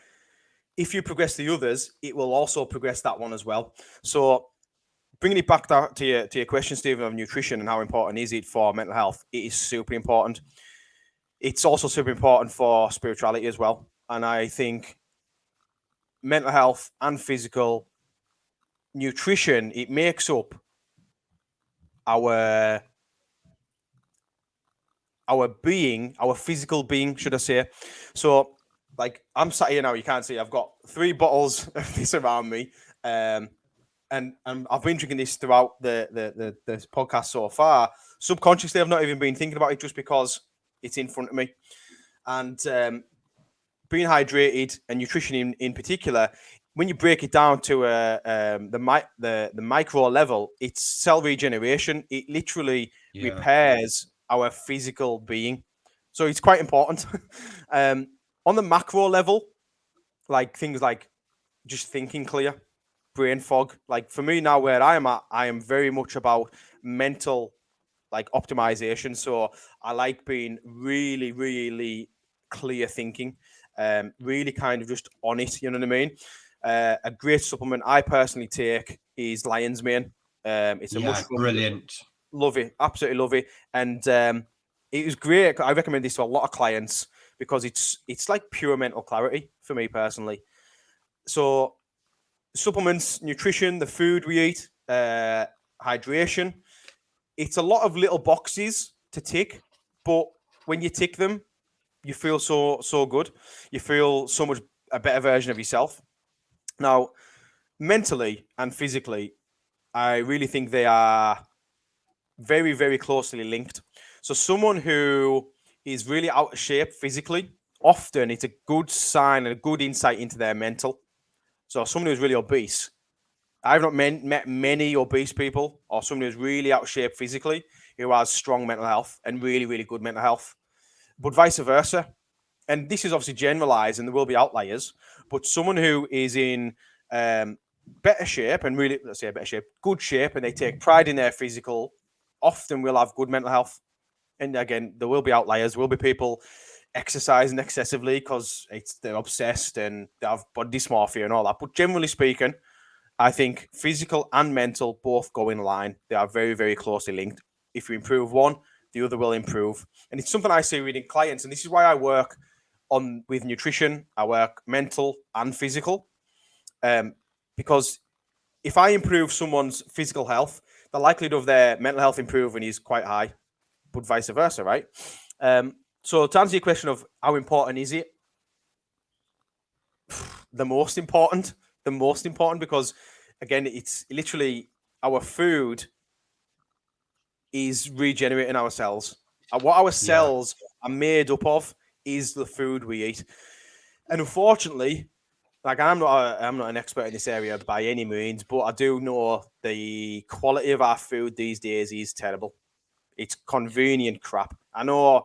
if you progress the others, it will also progress that one as well. So bringing it back to your question, Stephen, of nutrition and how important is it for mental health, it is super important. It's also super important for spirituality as well. And I think mental health and physical nutrition, it makes up our being, our physical being, should I say. So, like, I'm sat here now, you can't see, I've got 3 bottles of this around me. And I've been drinking this throughout the podcast so far. Subconsciously, I've not even been thinking about it just because it's in front of me. And being hydrated and nutrition in particular, when you break it down to the micro level, it's cell regeneration. It literally repairs our physical being. So it's quite important. On the macro level, like things like just thinking clear, brain fog. Like for me now, where I am at, I am very much about mental optimization. So I like being really, really clear thinking, really kind of just on it. You know what I mean? A great supplement I personally take is lion's mane. It's a mushroom. Brilliant. Love it, absolutely love it, and it was great. I recommend this to a lot of clients because it's like pure mental clarity for me personally. So supplements, nutrition, the food we eat, hydration. It's a lot of little boxes to tick, but when you tick them, you feel so good. You feel so much a better version of yourself. Now, mentally and physically, I really think they are very, very closely linked. So someone who is really out of shape physically, often it's a good sign and a good insight into their mental. So someone who's really obese, I've not met many obese people or someone who's really out of shape physically who has strong mental health and really, really good mental health, but vice versa. And this is obviously generalized and there will be outliers, but someone who is in better shape and really, let's say better shape, good shape, and they take pride in their physical, often will have good mental health. And again, there will be outliers. There will be people exercising excessively because they're obsessed and they have body dysmorphia and all that. But generally speaking, I think physical and mental both go in line. They are very, very closely linked. If you improve one, the other will improve. And it's something I see with clients. And this is why I work with nutrition. I work mental and physical. Because if I improve someone's physical health, the likelihood of their mental health improving is quite high, but vice versa, right? So to answer your question of how important is it? The most important, because again, it's literally our food is regenerating our cells. What our cells are made up of is the food we eat. And unfortunately, I'm not an expert in this area by any means, but I do know the quality of our food these days is terrible. It's convenient crap. I know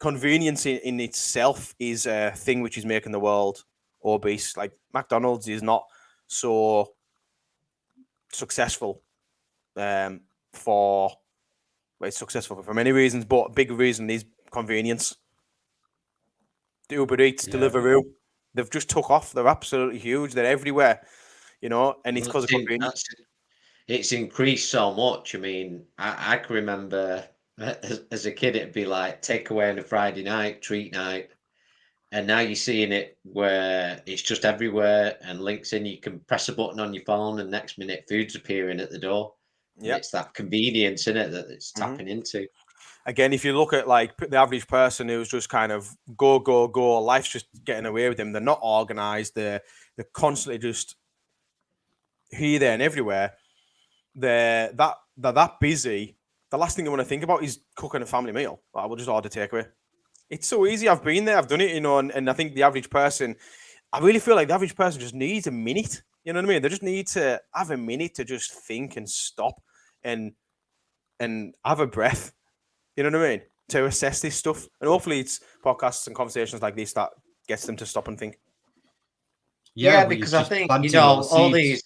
convenience in itself is a thing which is making the world obese. Like McDonald's is not so successful it's successful for many reasons, but a big reason is convenience. The Uber Eats, Deliveroo, they've just took off. They're absolutely huge. They're everywhere, and it's because of convenience. It's increased so much. I mean, I can remember as a kid, it'd be like takeaway on a Friday night, treat night. And now you're seeing it where it's just everywhere and links in. You can press a button on your phone and next minute food's appearing at the door. Yeah. It's that convenience in it that it's tapping into. Again, if you look at like the average person who's just kind of go, life's just getting away with them. They're not organized. They're constantly just here, there, and everywhere. They're that busy. The last thing they want to think about is cooking a family meal. I will just order takeaway. It's so easy. I've been there. I've done it, and I think the average person, I really feel like the average person just needs a minute. You know what I mean? They just need to have a minute to just think and stop and have a breath. You know what I mean? To assess this stuff. And hopefully it's podcasts and conversations like this that gets them to stop and think. Yeah, because I think, all these...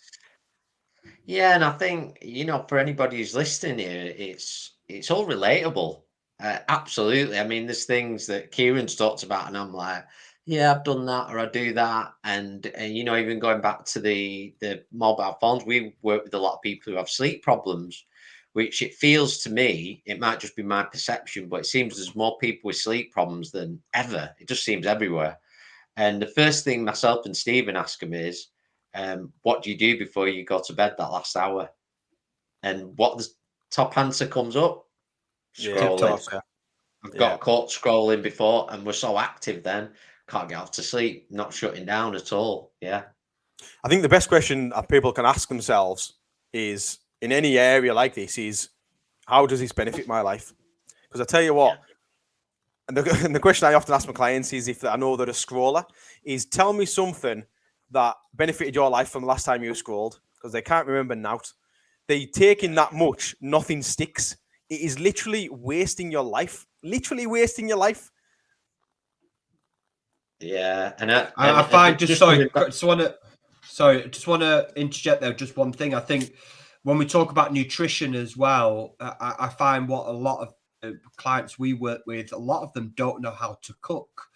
Yeah, and I think, for anybody who's listening here, it's all relatable. Absolutely. I mean, there's things that Kieran's talked about, and I'm like, yeah, I've done that, or I do that. And even going back to the mobile phones, we work with a lot of people who have sleep problems, which it feels to me, it might just be my perception, but it seems there's more people with sleep problems than ever. It just seems everywhere. And the first thing myself and Stephen ask them is, what do you do before you go to bed that last hour? And what the top answer comes up? Scrolling. Yeah. I've got caught scrolling before, and we're so active then, can't get off to sleep, not shutting down at all. Yeah. I think the best question that people can ask themselves is, in any area like this, is how does this benefit my life? Because I tell you what, and the question I often ask my clients is, if I know they're a scroller, is tell me something that benefited your life from the last time you scrolled, because they can't remember now. They take in that much, nothing sticks. It is literally wasting your life. Literally wasting your life. Yeah, and I find just want to interject there. Just one thing. I think when we talk about nutrition as well, I find what a lot of clients we work with, a lot of them don't know how to cook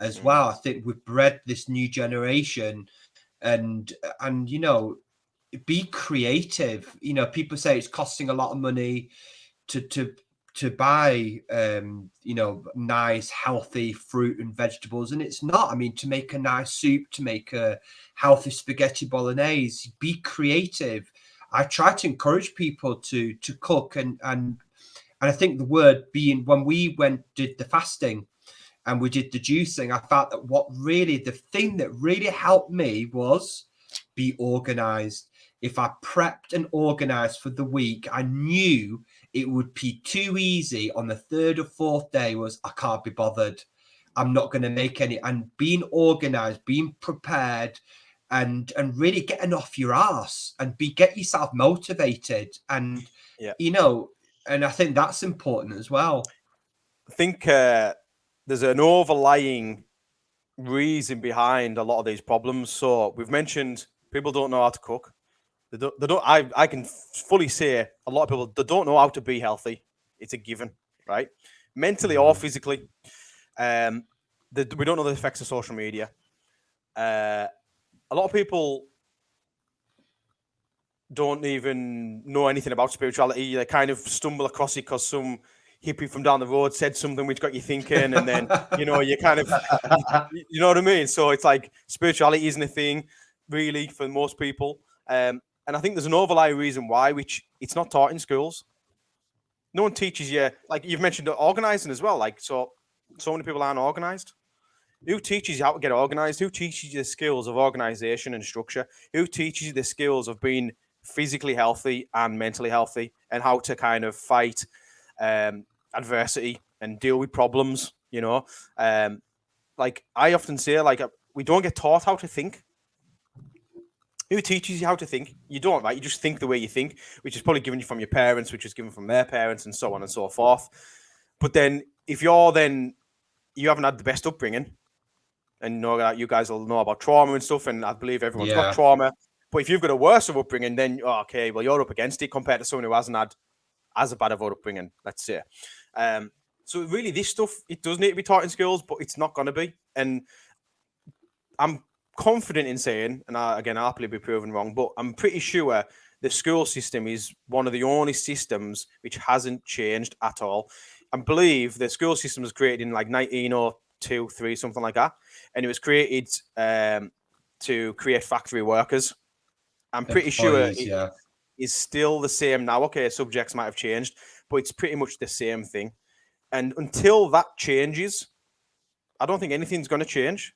as well. I think we've bred this new generation, and be creative. People say it's costing a lot of money to buy nice healthy fruit and vegetables, and it's not. I mean, to make a nice soup, to make a healthy spaghetti bolognese, be creative. I try to encourage people to cook, and I think the word being, when we did the fasting and we did the juicing, I felt that the thing that really helped me was be organized. If I prepped and organized for the week, I knew it would be too easy on the third or fourth day was, I can't be bothered. I'm not going to make any. And being organized, being prepared, and really getting off your ass and get yourself motivated. And, and I think that's important as well. I think there's an overlying reason behind a lot of these problems. So we've mentioned people don't know how to cook. They don't. I can fully say a lot of people, they don't know how to be healthy. It's a given, right? Mentally or physically. We don't know the effects of social media. A lot of people don't even know anything about spirituality. They kind of stumble across it because some hippie from down the road said something which got you thinking, and then you kind of you know what I mean. So it's like spirituality isn't a thing really for most people. And I think there's an overlying reason why, which it's not taught in schools. No one teaches you, like you've mentioned, organizing as well. Like, so many people aren't organized. Who teaches you how to get organized? Who teaches you the skills of organization and structure? Who teaches you the skills of being physically healthy and mentally healthy, and how to kind of fight adversity and deal with problems? Like I often say, like we don't get taught how to think. Who teaches you how to think? You don't, right? You just think the way you think, which is probably given you from your parents, which is given from their parents, and so on and so forth. But then if you're then you haven't had the best upbringing, and know that you guys will know about trauma and stuff, and I believe everyone's got trauma. But if you've got a worse of upbringing, then okay, well, you're up against it compared to someone who hasn't had as a bad of upbringing, let's say. So really, this stuff, it does need to be taught in schools, but it's not going to be. And I'm confident in saying, and again, I'll happily be proven wrong, but I'm pretty sure the school system is one of the only systems which hasn't changed at all. I believe the school system was created in like 1902, 3, something like that. And it was created to create factory workers. I'm pretty sure it is still the same now. Okay, subjects might have changed, but it's pretty much the same thing. And until that changes, I don't think anything's going to change.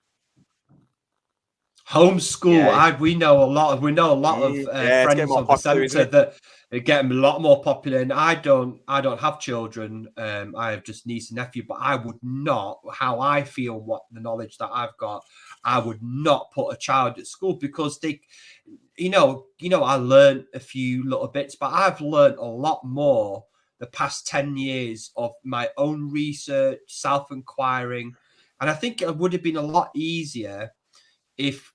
Homeschool, we know a lot of friends of the centre that are getting a lot more popular. And I don't have children. I have just niece and nephew, but I would not, how I feel, what the knowledge that I've got, I would not put a child at school because they, I learned a few little bits, but I've learned a lot more the past 10 years of my own research, self-inquiring. And I think it would have been a lot easier if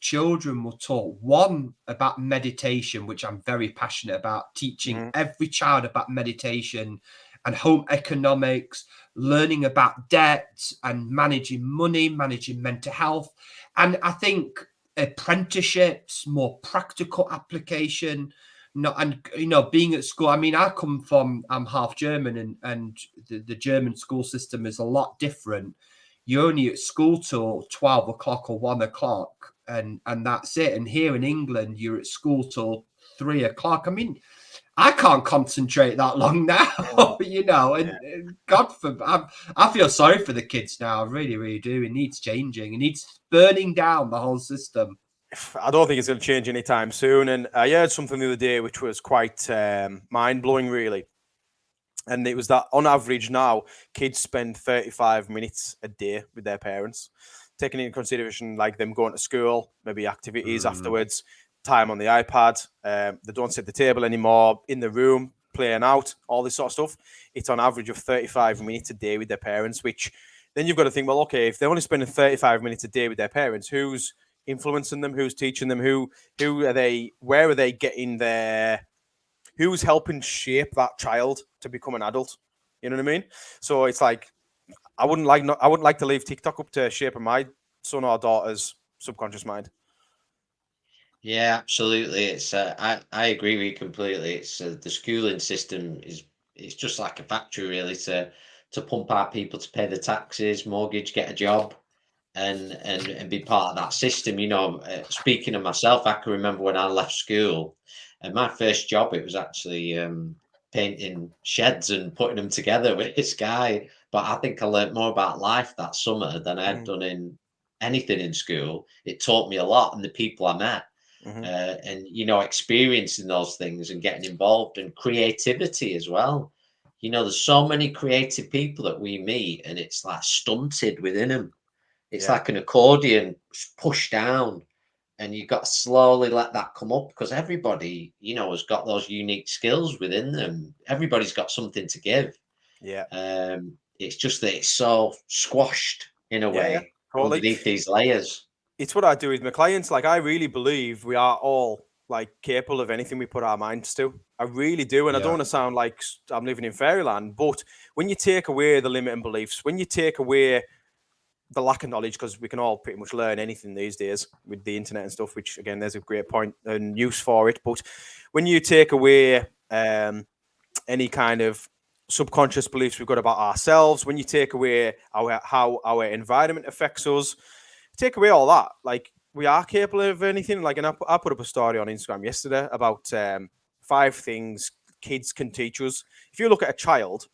children were taught, one, about meditation, which I'm very passionate about, teaching every child about meditation and home economics, learning about debt and managing money, managing mental health. And I think apprenticeships, more practical application, being at school. I mean, I'm half German, and the German school system is a lot different. You're only at school till 12 o'clock or 1 o'clock, and that's it. And here in England, you're at school till 3 o'clock. I mean, I can't concentrate that long now, and God forbid, I feel sorry for the kids now. I really, really do. It needs changing. It needs burning down the whole system. I don't think it's going to change anytime soon. And I heard something the other day which was quite mind-blowing, really. And it was that on average now, kids spend 35 minutes a day with their parents, taking into consideration like them going to school, maybe activities afterwards, time on the iPad. They don't sit at the table anymore, in the room, playing out, all this sort of stuff. It's on average of 35 minutes a day with their parents, which then you've got to think, well, okay, if they're only spending 35 minutes a day with their parents, who's influencing them? Who's teaching them? Who are they? Where are they getting their... Who's helping shape that child to become an adult? You know what I mean? So it's like I wouldn't like to leave TikTok up to shaping my son or daughter's subconscious mind. Yeah, absolutely. It's I agree with you completely. It's the schooling system it's just like a factory really to pump out people to pay the taxes, mortgage, get a job, and be part of that system. Speaking of myself, I can remember when I left school. And my first job, it was actually painting sheds and putting them together with this guy. But I think I learned more about life that summer than I had done in anything in school. It taught me a lot, and the people I met, and experiencing those things and getting involved, and creativity as well. There's so many creative people that we meet, and it's like stunted within them. It's like an accordion pushed down. And you've got to slowly let that come up because everybody, has got those unique skills within them. Everybody's got something to give. Yeah. It's just that it's so squashed in a way totally. Underneath these layers. It's what I do with my clients. Like, I really believe we are all like capable of anything we put our minds to. I really do. And I don't want to sound like I'm living in fairyland, but when you take away the limiting beliefs, when you take away the lack of knowledge, because we can all pretty much learn anything these days with the internet and stuff, which again, there's a great point and use for it. But when you take away any kind of subconscious beliefs we've got about ourselves, when you take away how our environment affects us, take away all that, like, we are capable of anything. Like, and I put up a story on Instagram yesterday about 5 things kids can teach us. If you look at a child,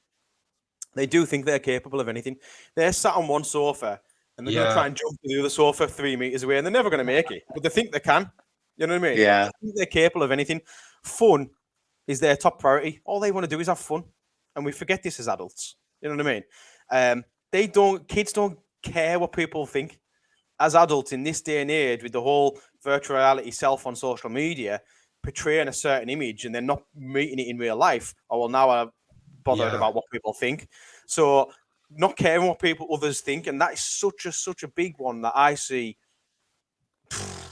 they do think they're capable of anything. They're sat on one sofa and they're going to try and jump to the other sofa 3 meters away, and they're never going to make it. But they think they can. You know what I mean? Yeah. They think they're capable of anything. Fun is their top priority. All they want to do is have fun. And we forget this as adults. You know what I mean? Kids don't care what people think. As adults in this day and age, with the whole virtual reality self on social media, portraying a certain image and they're not meeting it in real life, now I'm bothered about what people think. So not caring what others think, and that is such a big one that I see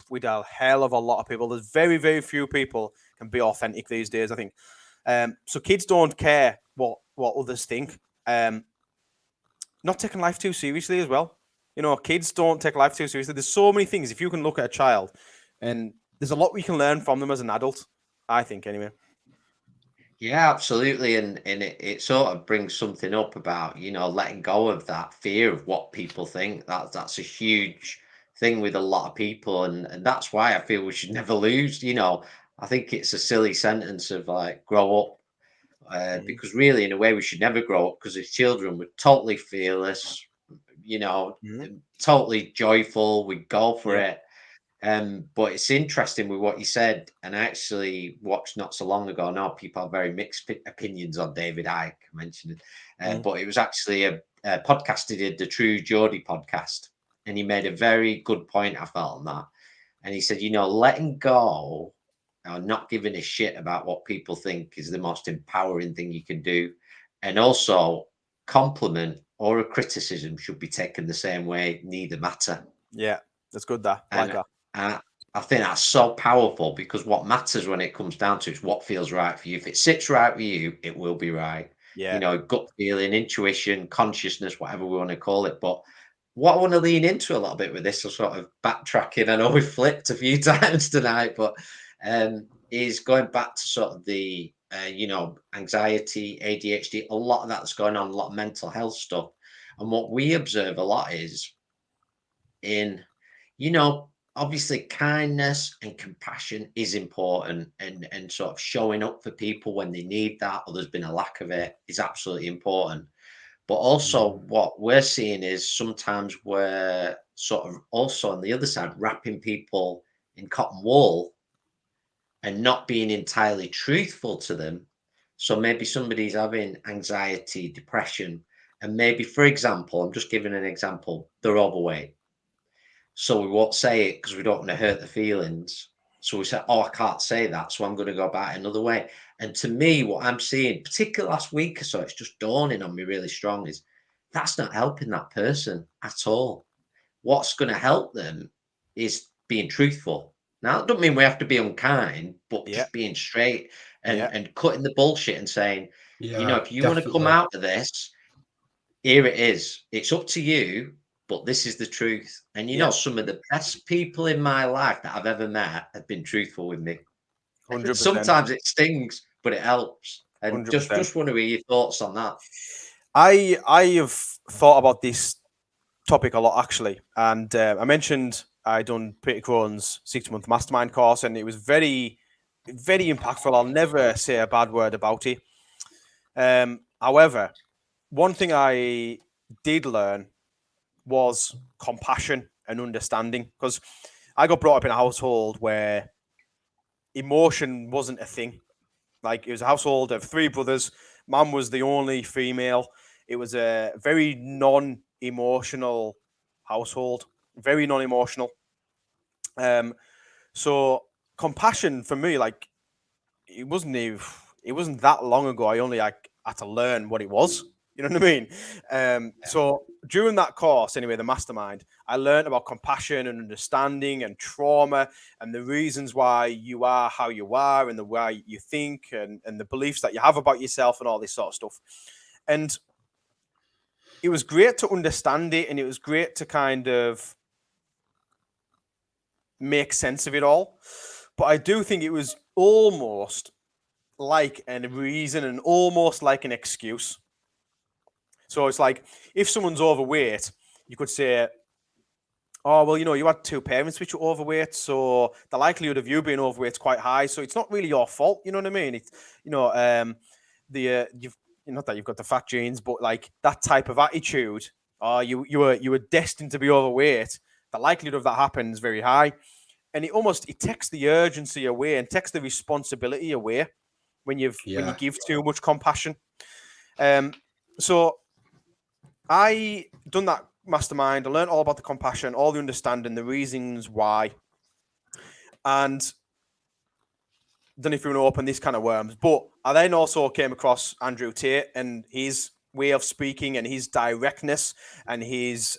with a hell of a lot of people. There's very, very few people can be authentic these days, I think. So kids don't care what others think. Not taking life too seriously as well. You know, kids don't take life too seriously. There's so many things. If you can look at a child, and there's a lot we can learn from them as an adult, I think, anyway. Yeah, absolutely. And it sort of brings something up about, letting go of that fear of what people think. That's a huge thing with a lot of people. And that's why I feel we should never lose. I think it's a silly sentence of like grow up. Because really, in a way, we should never grow up because as children, we're totally fearless, you know, totally joyful. We go for Yeah. it. But it's interesting with what you said, and I actually watched not so long ago. Now people have very mixed opinions on David Icke. I mentioned it, but it was actually a podcast he did, the True Geordie podcast, and he made a very good point. I felt on that, and he said, letting go or not giving a shit about what people think is the most empowering thing you can do, and also compliment or a criticism should be taken the same way. Neither matter. Yeah, that's good. Like that. And I think that's so powerful because what matters when it comes down to is what feels right for you. If it sits right with you, it will be right. Yeah. Gut feeling, intuition, consciousness, whatever we want to call it. But what I want to lean into a little bit with this, or sort of backtracking, I know we've flipped a few times tonight, but is going back to sort of the, anxiety, ADHD, a lot of that's going on, a lot of mental health stuff. And what we observe a lot is in, obviously kindness and compassion is important, and sort of showing up for people when they need that or there's been a lack of it is absolutely important. But also what we're seeing is sometimes we're sort of also on the other side wrapping people in cotton wool and not being entirely truthful to them. So maybe somebody's having anxiety, depression, and maybe, for example, I'm just giving an example, they're overweight. So we won't say it because we don't want to hurt the feelings. So we say, oh, I can't say that, so I'm going to go about it another way. And to me, what I'm seeing, particularly last week or so, it's just dawning on me really strong is that's not helping that person at all. What's going to help them is being truthful. Now, that doesn't mean we have to be unkind, but just being straight and cutting the bullshit and saying, if you want to come out of this, here it is. It's up to you, but this is the truth. And some of the best people in my life that I've ever met have been truthful with me. 100%. Sometimes it stings, but it helps. And 100%. just want to hear your thoughts on that. I have thought about this topic a lot, actually. And I mentioned I done Peter Crone's 6-month mastermind course, and it was very, very impactful. I'll never say a bad word about it. However, one thing I did learn was compassion and understanding, because I got brought up in a household where emotion wasn't a thing. Like, it was a household of 3 brothers. Mum was the only female. It was a very non-emotional household, very non-emotional. So compassion for me, like, it wasn't that long ago. I only had to learn what it was. You know what I mean? So during that course, anyway, the mastermind, I learned about compassion and understanding and trauma and the reasons why you are how you are and the way you think and the beliefs that you have about yourself and all this sort of stuff. And it was great to understand it, and it was great to kind of make sense of it all. But I do think it was almost like a reason and almost like an excuse. So it's like, if someone's overweight, you could say, oh, well, you had 2 parents which were overweight, so the likelihood of you being overweight is quite high. So it's not really your fault. You know what I mean? It's, you've not that you've got the fat genes, but like that type of attitude. Oh, you were destined to be overweight. The likelihood of that happening is very high, and it takes the urgency away and takes the responsibility away when you give too much compassion. So I done that mastermind. I learned all about the compassion, all the understanding, the reasons why. And don't know if you want to open this kind of worms, but I then also came across Andrew Tate and his way of speaking and his directness and his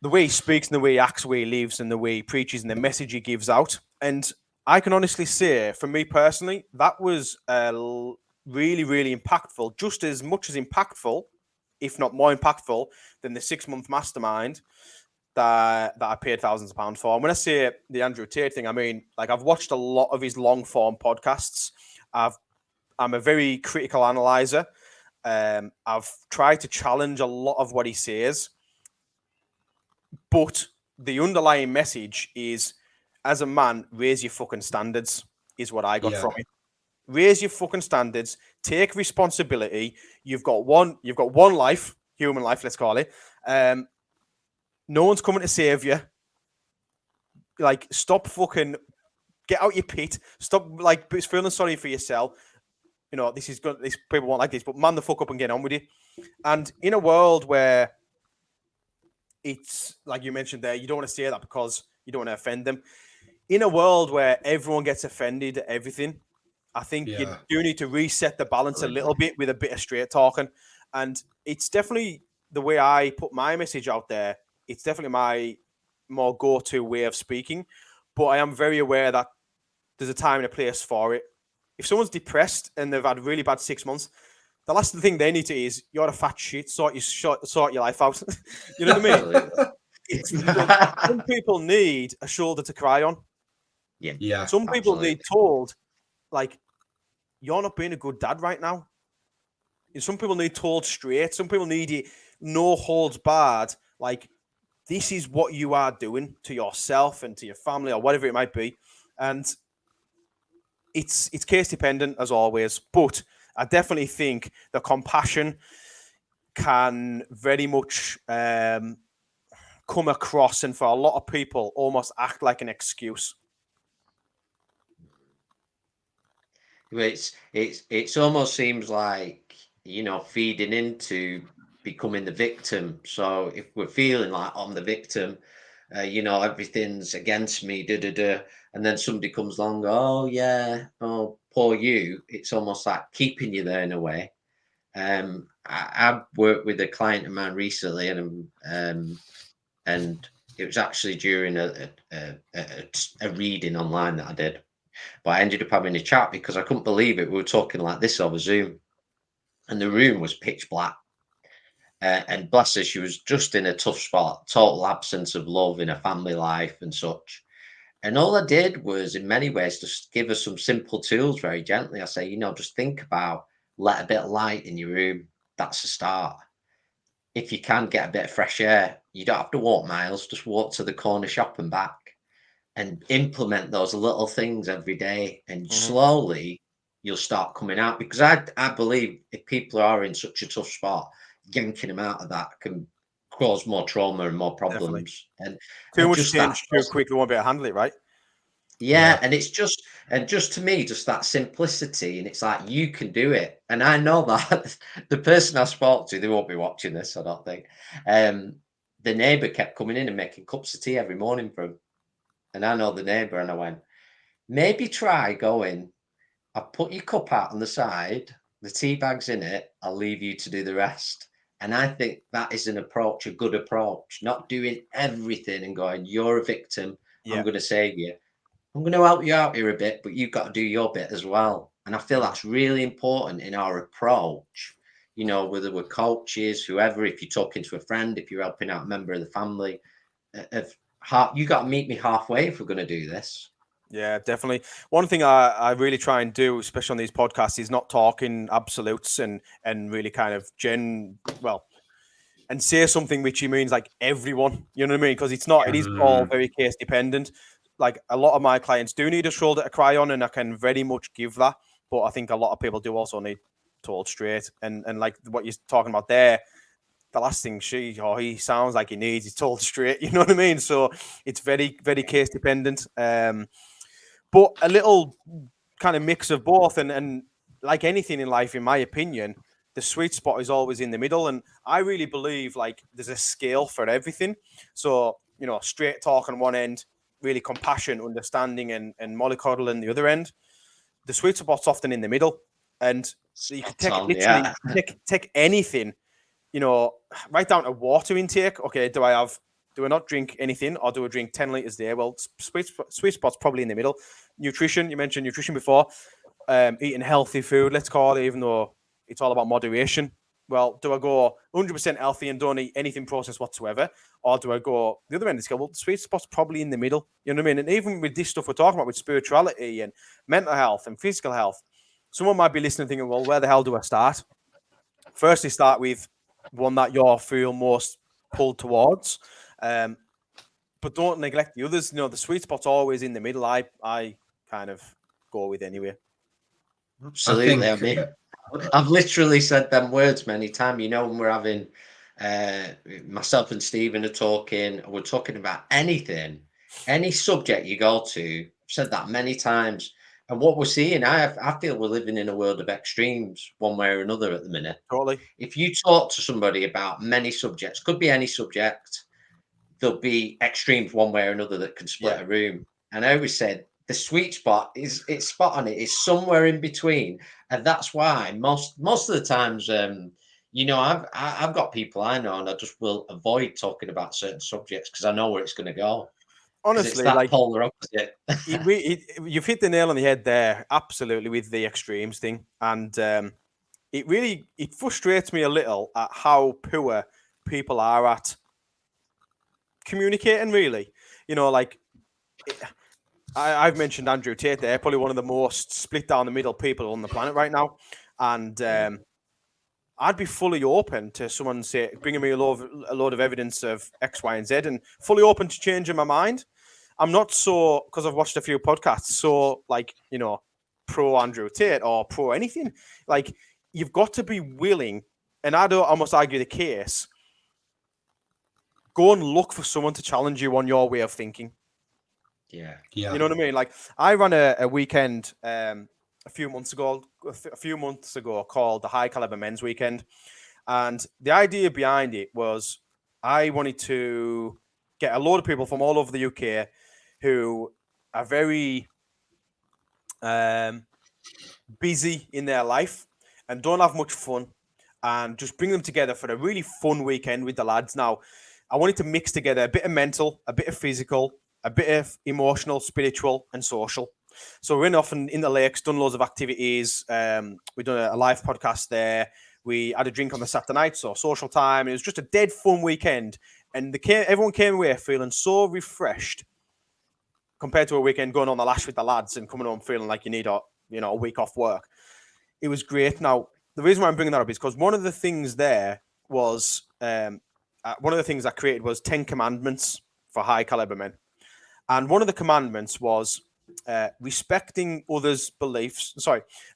the way he speaks and the way he acts, the way he lives and the way he preaches and the message he gives out. And I can honestly say, for me personally, that was really, really impactful, just as much as impactful, if not more impactful, than the 6-month mastermind that I paid thousands of pounds for. And when I say the Andrew Tate thing, I mean, like, I've watched a lot of his long form podcasts. I'm a very critical analyzer. I've tried to challenge a lot of what he says. But the underlying message is, as a man, raise your fucking standards, is what I got from it. Raise your fucking standards, take responsibility. You've got one life, human life, let's call it. No one's coming to save you. Like, stop fucking, get out your pit. Stop, like, feeling sorry for yourself. You know, this people won't like this, but man the fuck up and get on with it. And in a world where it's, like you mentioned there, you don't want to say that because you don't want to offend them. In a world where everyone gets offended at everything, I think you do need to reset the balance a little bit with a bit of straight talking. And it's definitely the way I put my message out there. It's definitely my more go-to way of speaking. But I am very aware that there's a time and a place for it. If someone's depressed and they've had a really bad 6 months, the last thing they need to is, you're a fat shit, sort your life out. You know what I mean? Some people need a shoulder to cry on. Yeah. Some people need told, like, you're not being a good dad right now. And some people need told straight. Some people need it no holds barred. Like, this is what you are doing to yourself and to your family or whatever it might be. And it's case dependent as always, but I definitely think the compassion can very much come across, and for a lot of people almost act like an excuse. It's almost seems like, you know, feeding into becoming the victim. So if we're feeling like, I'm the victim, you know, everything's against me, and then somebody comes along, oh yeah, oh poor you. It's almost like keeping you there in a way. I've worked with a client of mine recently, and it was actually during a reading online that I did. But I ended up having a chat because I couldn't believe it. We were talking like this over Zoom, and the room was pitch black. And bless her, she was just in a tough spot, total absence of love in her family life and such. And all I did was, in many ways, just give her some simple tools very gently. I say, you know, just think about, let a bit of light in your room. That's a start. If you can get a bit of fresh air, you don't have to walk miles, just walk to the corner shop and back, and implement those little things every day. And slowly you'll start coming out, because I believe if people are in such a tough spot, yanking them out of that can cause more trauma and more problems. Definitely. And Too much just change too quickly, won't be able to handle it, right? Yeah, and it's just, and just to me, just that simplicity, and it's like, you can do it. And I know that the person I spoke to, they won't be watching this, I don't think. The neighbour kept coming in and making cups of tea every morning for him. And I know the neighbour, and I went, maybe try going, I'll put your cup out on the side, the tea bag's in it, I'll leave you to do the rest. And I think that is an approach, a good approach, not doing everything and going, you're a victim, I'm going to save you. I'm going to help you out here a bit, but you've got to do your bit as well. And I feel that's really important in our approach, you know, whether we're coaches, whoever, if you're talking to a friend, if you're helping out a member of the family, you got to meet me halfway if we're going to do this. Yeah, definitely. One thing I really try and do, especially on these podcasts, is not talking absolutes and really kind of and say something which he means like everyone, you know what I mean? Because it's not, it is all very case dependent. Like, a lot of my clients do need a shoulder to cry on, and I can very much give that. But I think a lot of people do also need told straight. And like what you're talking about there, the last thing he sounds like he needs is told straight. You know what I mean? So it's very, very case dependent. But a little kind of mix of both. And like anything in life, in my opinion, the sweet spot is always in the middle. And I really believe, like, there's a scale for everything. So, you know, straight talk on one end, really compassion, understanding, and mollycoddle on the other end. The sweet spot's often in the middle. And you can take Spot on, literally yeah. take anything, right down to water intake. Okay, do I not drink anything, or do I drink 10 liters a day? Well, sweet spot's probably in the middle. Nutrition, you mentioned nutrition before. Eating healthy food, let's call it, even though it's all about moderation. Well, do I go 100% healthy and don't eat anything processed whatsoever? Or do I go the other end of the scale? Well, the sweet spot's probably in the middle. You know what I mean? And even with this stuff we're talking about, with spirituality and mental health and physical health, someone might be listening thinking, well, where the hell do I start? Firstly, start with one that you feel most pulled towards. But don't neglect the others. The sweet spot's always in the middle. I kind of go with anyway. Absolutely. I mean, I've literally said them words many times. When we're having myself and Stephen are talking, we're talking about anything, any subject you go to. I've said that many times. And what we're seeing, I feel we're living in a world of extremes, one way or another at the minute. Totally. If you talk to somebody about many subjects, could be any subject, there'll be extremes one way or another that can split a room. And I always said the sweet spot it's spot on. It's somewhere in between, and that's why most of the times, I've got people I know, and I just will avoid talking about certain subjects because I know where it's going to go. Honestly, it's that like polar opposite. You've hit the nail on the head there, absolutely, with the extremes thing, and it frustrates me a little at how poor people are at communicating. Really, I've mentioned Andrew Tate there, probably one of the most split down the middle people on the planet right now, and I'd be fully open to someone bringing me a load of evidence of X, Y, and Z, and fully open to changing my mind. I'm not so, because I've watched a few podcasts, so pro Andrew Tate or pro anything. Like, you've got to be willing, and I don't almost argue the case. Go and look for someone to challenge you on your way of thinking. Yeah. You know what I mean? Like, I ran a weekend a few months ago called the High Caliber Men's Weekend. And the idea behind it was I wanted to get a load of people from all over the UK who are very busy in their life and don't have much fun, and just bring them together for a really fun weekend with the lads. Now, I wanted to mix together a bit of mental, a bit of physical, a bit of emotional, spiritual, and social. So we went off in the lakes, done loads of activities. We done a live podcast there. We had a drink on the Saturday night, so social time. It was just a dead fun weekend, and everyone came away feeling so refreshed compared to a weekend going on the lash with the lads and coming home feeling like you need a week off work. It was great. Now, the reason why I'm bringing that up is because one of the things there was one of the things I created was 10 commandments for high caliber men. And one of the commandments was respecting others' beliefs.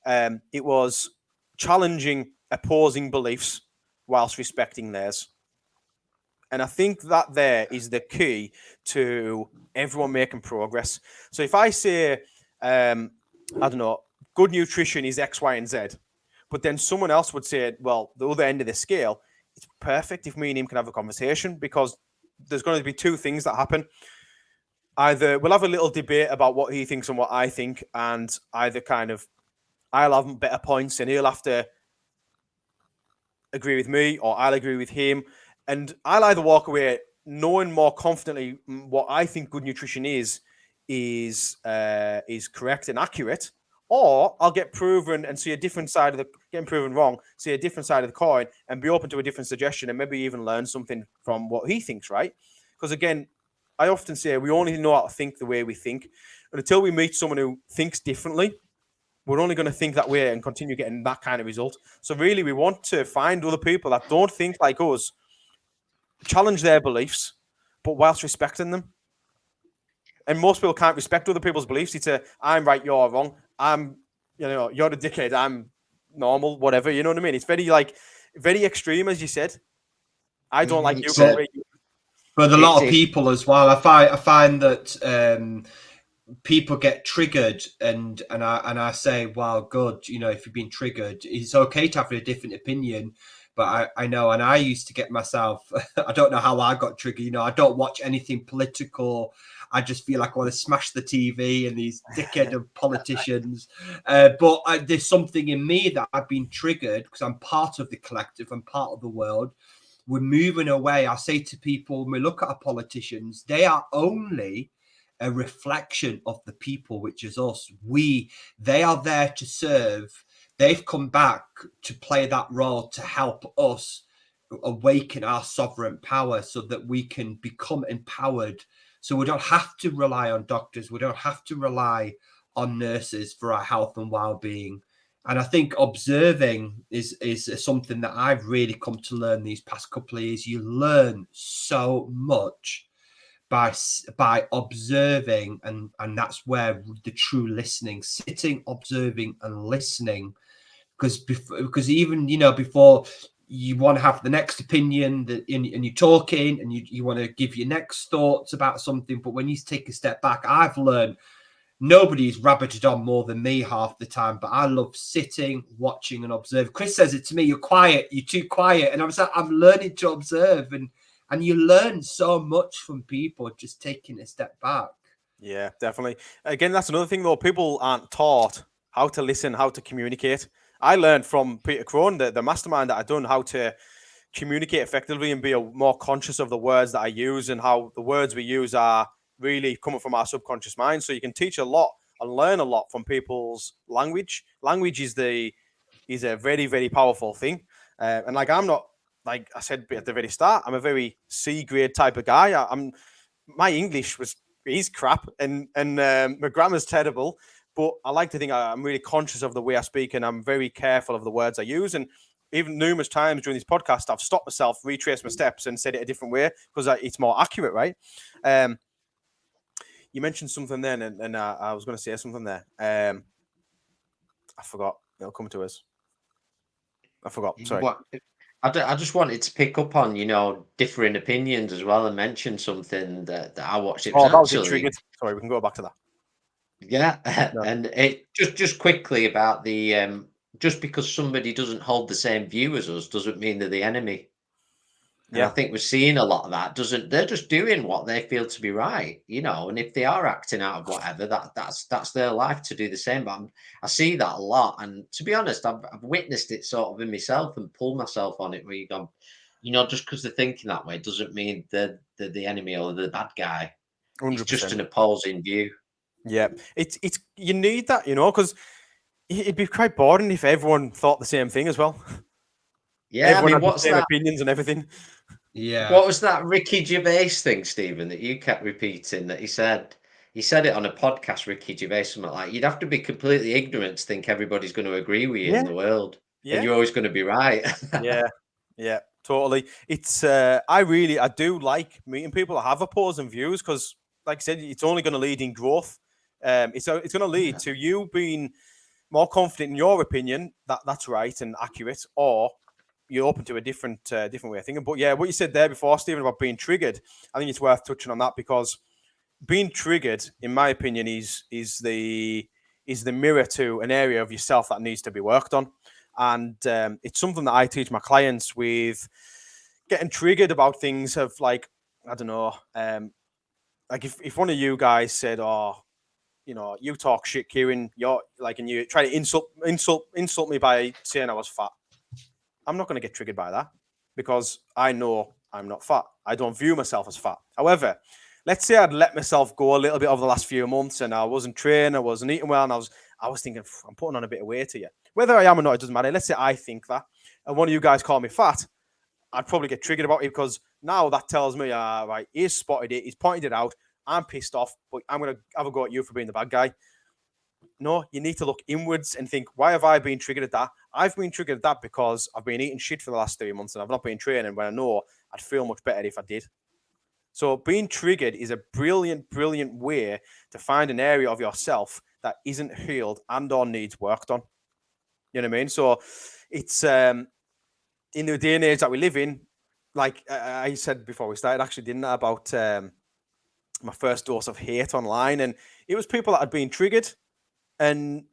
It was challenging opposing beliefs whilst respecting theirs. And I think that there is the key to everyone making progress. So if I say, I don't know, good nutrition is X, Y, and Z, but then someone else would say, well, the other end of the scale, it's perfect if me and him can have a conversation, because there's going to be two things that happen. Either we'll have a little debate about what he thinks and what I think, and either kind of I'll have better points and he'll have to agree with me, or I'll agree with him. And I'll either walk away knowing more confidently what I think good nutrition is correct and accurate, or I'll get proven and see a different side of getting proven wrong, see a different side of the coin, and be open to a different suggestion, and maybe even learn something from what he thinks, right? Because again, I often say we only know how to think the way we think, and until we meet someone who thinks differently, we're only going to think that way and continue getting that kind of result. So really, we want to find other people that don't think like us, challenge their beliefs, but whilst respecting them. And most people can't respect other people's beliefs. It's I'm right, you're wrong. You're the dickhead. I'm normal, whatever. You know what I mean? It's very extreme, as you said. I don't like you. But a lot of people as well. I find that people get triggered, and I say, well, good. If you've been triggered, it's okay to have a different opinion. But I know, and I used to get myself, I don't know how I got triggered. I don't watch anything political. I just feel like I want to smash the TV and these dickhead of politicians. But there's something in me that I've been triggered because I'm part of the collective, I'm part of the world. We're moving away. I say to people, when we look at our politicians, they are only a reflection of the people, which is us. They are there to serve. They've come back to play that role to help us awaken our sovereign power so that we can become empowered. So we don't have to rely on doctors. We don't have to rely on nurses for our health and well-being. And I think observing is something that I've really come to learn these past couple of years. You learn so much by observing, and that's where the true listening, sitting, observing, and listening. Because even before you want to have the next opinion and you're talking and you want to give your next thoughts about something, but when you take a step back, I've learned nobody's rabbited on more than me half the time, but I love sitting, watching, and observe. Chris says it to me, you're quiet, you're too quiet. And I'm learning to observe, and you learn so much from people just taking a step back. Yeah, definitely. Again, that's another thing though. People aren't taught how to listen, how to communicate. I learned from Peter Crone, the mastermind that I've done, how to communicate effectively and be more conscious of the words that I use and how the words we use are really coming from our subconscious mind. So you can teach a lot and learn a lot from people's language. Language is a very, very powerful thing. And like, I'm not, like I said at the very start, I'm a very C grade type of guy. My English is crap and my grammar's terrible, but I like to think I'm really conscious of the way I speak and I'm very careful of the words I use. And even numerous times during this podcast, I've stopped myself, retraced my steps and said it a different way because it's more accurate, right? You mentioned something then, and I was going to say something there. I forgot. It'll come to us. I forgot. Sorry. I just wanted to pick up on, differing opinions as well and mention something that I watched. It was that was actually triggered. Sorry, we can go back to that. Yeah. No. And it just quickly about the just because somebody doesn't hold the same view as us doesn't mean they're the enemy. And I think we're seeing a lot of that. They're just doing what they feel to be right, and if they are acting out of whatever, that's their life to do the same. But I see that a lot. And to be honest, I've witnessed it sort of in myself and pulled myself on it where you go, just because they're thinking that way doesn't mean they're the enemy or the bad guy. 100%. It's just an opposing view. Yeah, it's you need that, because it'd be quite boring if everyone thought the same thing as well. Yeah, everyone had what's the same that? opinions and everything. Yeah. What was that Ricky Gervais thing, Stephen, that you kept repeating? That he said it on a podcast. Ricky Gervais, something like, you'd have to be completely ignorant to think everybody's going to agree with you in the world, and you're always going to be right. Yeah, totally. It's I do like meeting people that have opposing views because, like I said, it's only going to lead in growth. It's going to lead to you being more confident in your opinion that's right and accurate, or you're open to a different way of thinking. But yeah, what you said there before, Stephen, about being triggered, I think it's worth touching on that because being triggered, in my opinion, is the mirror to an area of yourself that needs to be worked on. And it's something that I teach my clients with getting triggered about things of like, I don't know, like if one of you guys said, oh, you talk shit, Kieran, you're like, and you try to insult me by saying I was fat. I'm not going to get triggered by that because I know I'm not fat. I don't view myself as fat. However, let's say I'd let myself go a little bit over the last few months and I wasn't training, I wasn't eating well, and I was thinking, I'm putting on a bit of weight here. Whether I am or not, it doesn't matter. Let's say I think that, and one of you guys call me fat, I'd probably get triggered about it because now that tells me, right, he's spotted it, he's pointed it out, I'm pissed off, but I'm going to have a go at you for being the bad guy. No, you need to look inwards and think, why have I been triggered at that? I've been triggered at that because I've been eating shit for the last 3 months and I've not been training when I know I'd feel much better if I did. So being triggered is a brilliant, brilliant way to find an area of yourself that isn't healed and or needs worked on. You know what I mean? So it's in the day and age that we live in, like I said before we started, actually, didn't I, about my first dose of hate online. And it was people that had been triggered. And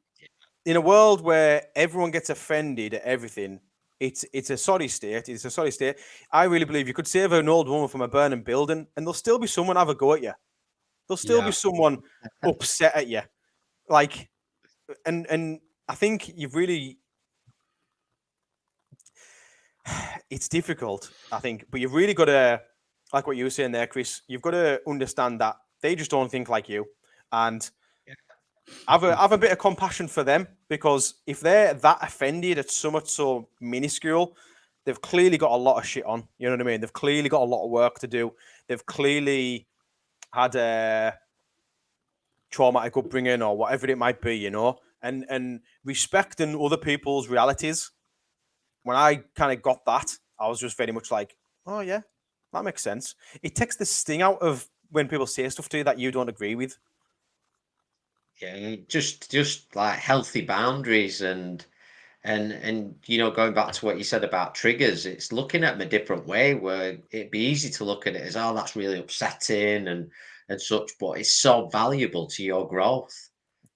in a world where everyone gets offended at everything, it's a sorry state. It's a sorry state. I really believe you could save an old woman from a burning building and there'll still be someone have a go at you. There'll still be Yeah. someone upset at you. Like, and I think you've really, it's difficult, I think, but you've really got to, like what you were saying there, Chris, you've got to understand that they just don't think like you. And have a bit of compassion for them, because if they're that offended at something so minuscule, they've clearly got a lot of shit on. You know what I mean? They've clearly got a lot of work to do. They've clearly had a traumatic upbringing or whatever it might be, you know, and respecting other people's realities. When I kind of got that, I was just very much like, oh yeah, that makes sense. It takes the sting out of when people say stuff to you that you don't agree with. Yeah, just like healthy boundaries and you know, going back to what you said about triggers, it's looking at them a different way, where it'd be easy to look at it as, oh, that's really upsetting and such, but it's so valuable to your growth.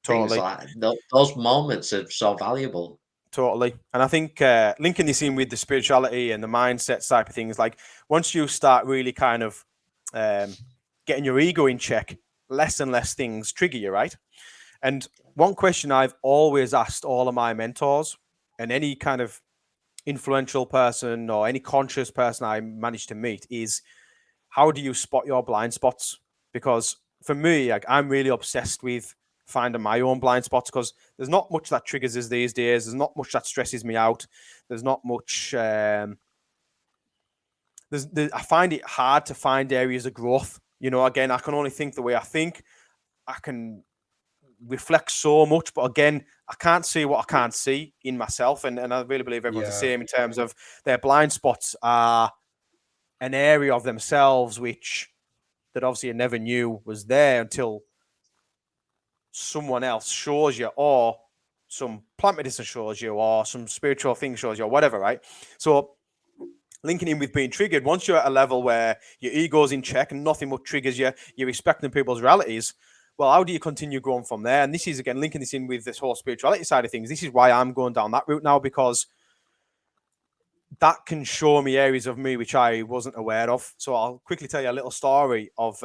Things Totally. like those moments are so valuable. Totally. And I think linking this in with the spirituality and the mindset type of things, like once you start really kind of getting your ego in check, less and less things trigger you, right? And one question I've always asked all of my mentors and any kind of influential person or any conscious person I manage to meet is, how do you spot your blind spots? Because for me, like, I'm really obsessed with finding my own blind spots, because there's not much that triggers us these days. There's not much that stresses me out. There's not much. I find it hard to find areas of growth. You know, again, I can only think the way I think. I can reflect so much, but again, I can't see what I can't see in myself. And I really believe everyone's the same in terms of their blind spots are an area of themselves which that obviously you never knew was there until someone else shows you, or some plant medicine shows you, or some spiritual thing shows you, or whatever, right? So linking in with being triggered, once you're at a level where your ego's in check and nothing much triggers you, you're respecting people's realities, well, how do you continue growing from there? And this is, again, linking this in with this whole spirituality side of things. This is why I'm going down that route now, because that can show me areas of me which I wasn't aware of. So I'll quickly tell you a little story of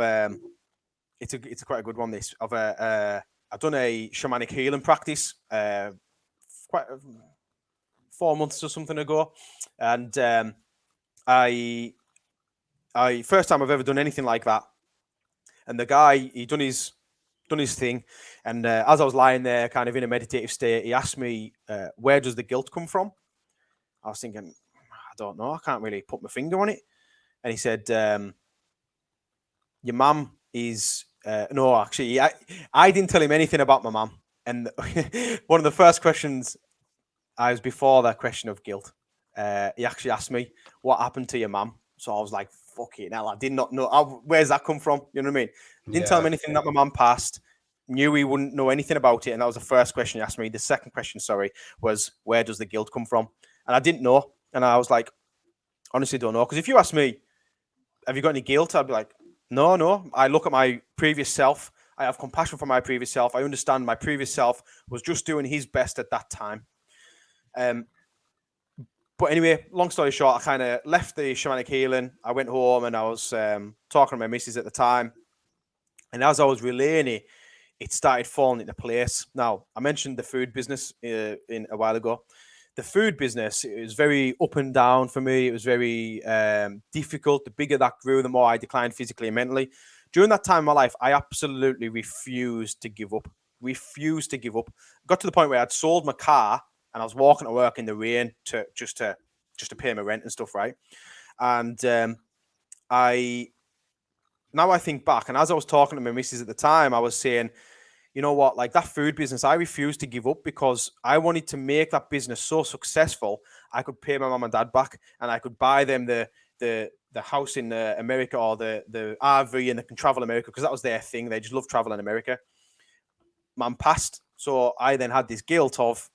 it's a quite a good one. This of I've done a shamanic healing practice quite 4 months or something ago, and I first time I've ever done anything like that. And the guy, he done his thing, and as I was lying there, kind of in a meditative state, he asked me, "Where does the guilt come from?" I was thinking, I don't know. I can't really put my finger on it. And he said, "Your mum is." No, actually, I didn't tell him anything about my mum. And one of the first questions I was before that question of guilt. He actually asked me, "What happened to your mum?" So I was like, "Fucking hell, I did not know. Where's that come from?" You know what I mean? Didn't tell him anything that my mum passed. Knew he wouldn't know anything about it. And that was the first question he asked me. The second question, was, "Where does the guilt come from?" And I didn't know. And I was like, honestly, don't know. Because if you ask me, "Have you got any guilt?" I'd be like, no. I look at my previous self. I have compassion for my previous self. I understand my previous self was just doing his best at that time. But anyway, long story short, I kind of left the shamanic healing. I went home and I was talking to my missus at the time. And as I was relaying it, it started falling into place. Now, I mentioned the food business in a while ago. The food business, it was very up and down for me. It was very difficult. The bigger that grew, the more I declined physically and mentally. During that time in my life, I absolutely refused to give up. Got to the point where I'd sold my car and I was walking to work in the rain to pay my rent and stuff, right? And now I think back, and as I was talking to my missus at the time, I was saying, you know what, like that food business, I refused to give up because I wanted to make that business so successful I could pay my mum and dad back and I could buy them the house in America, or the RV, and they can travel America, because that was their thing. They just love traveling America. Mum passed. So I then had this guilt of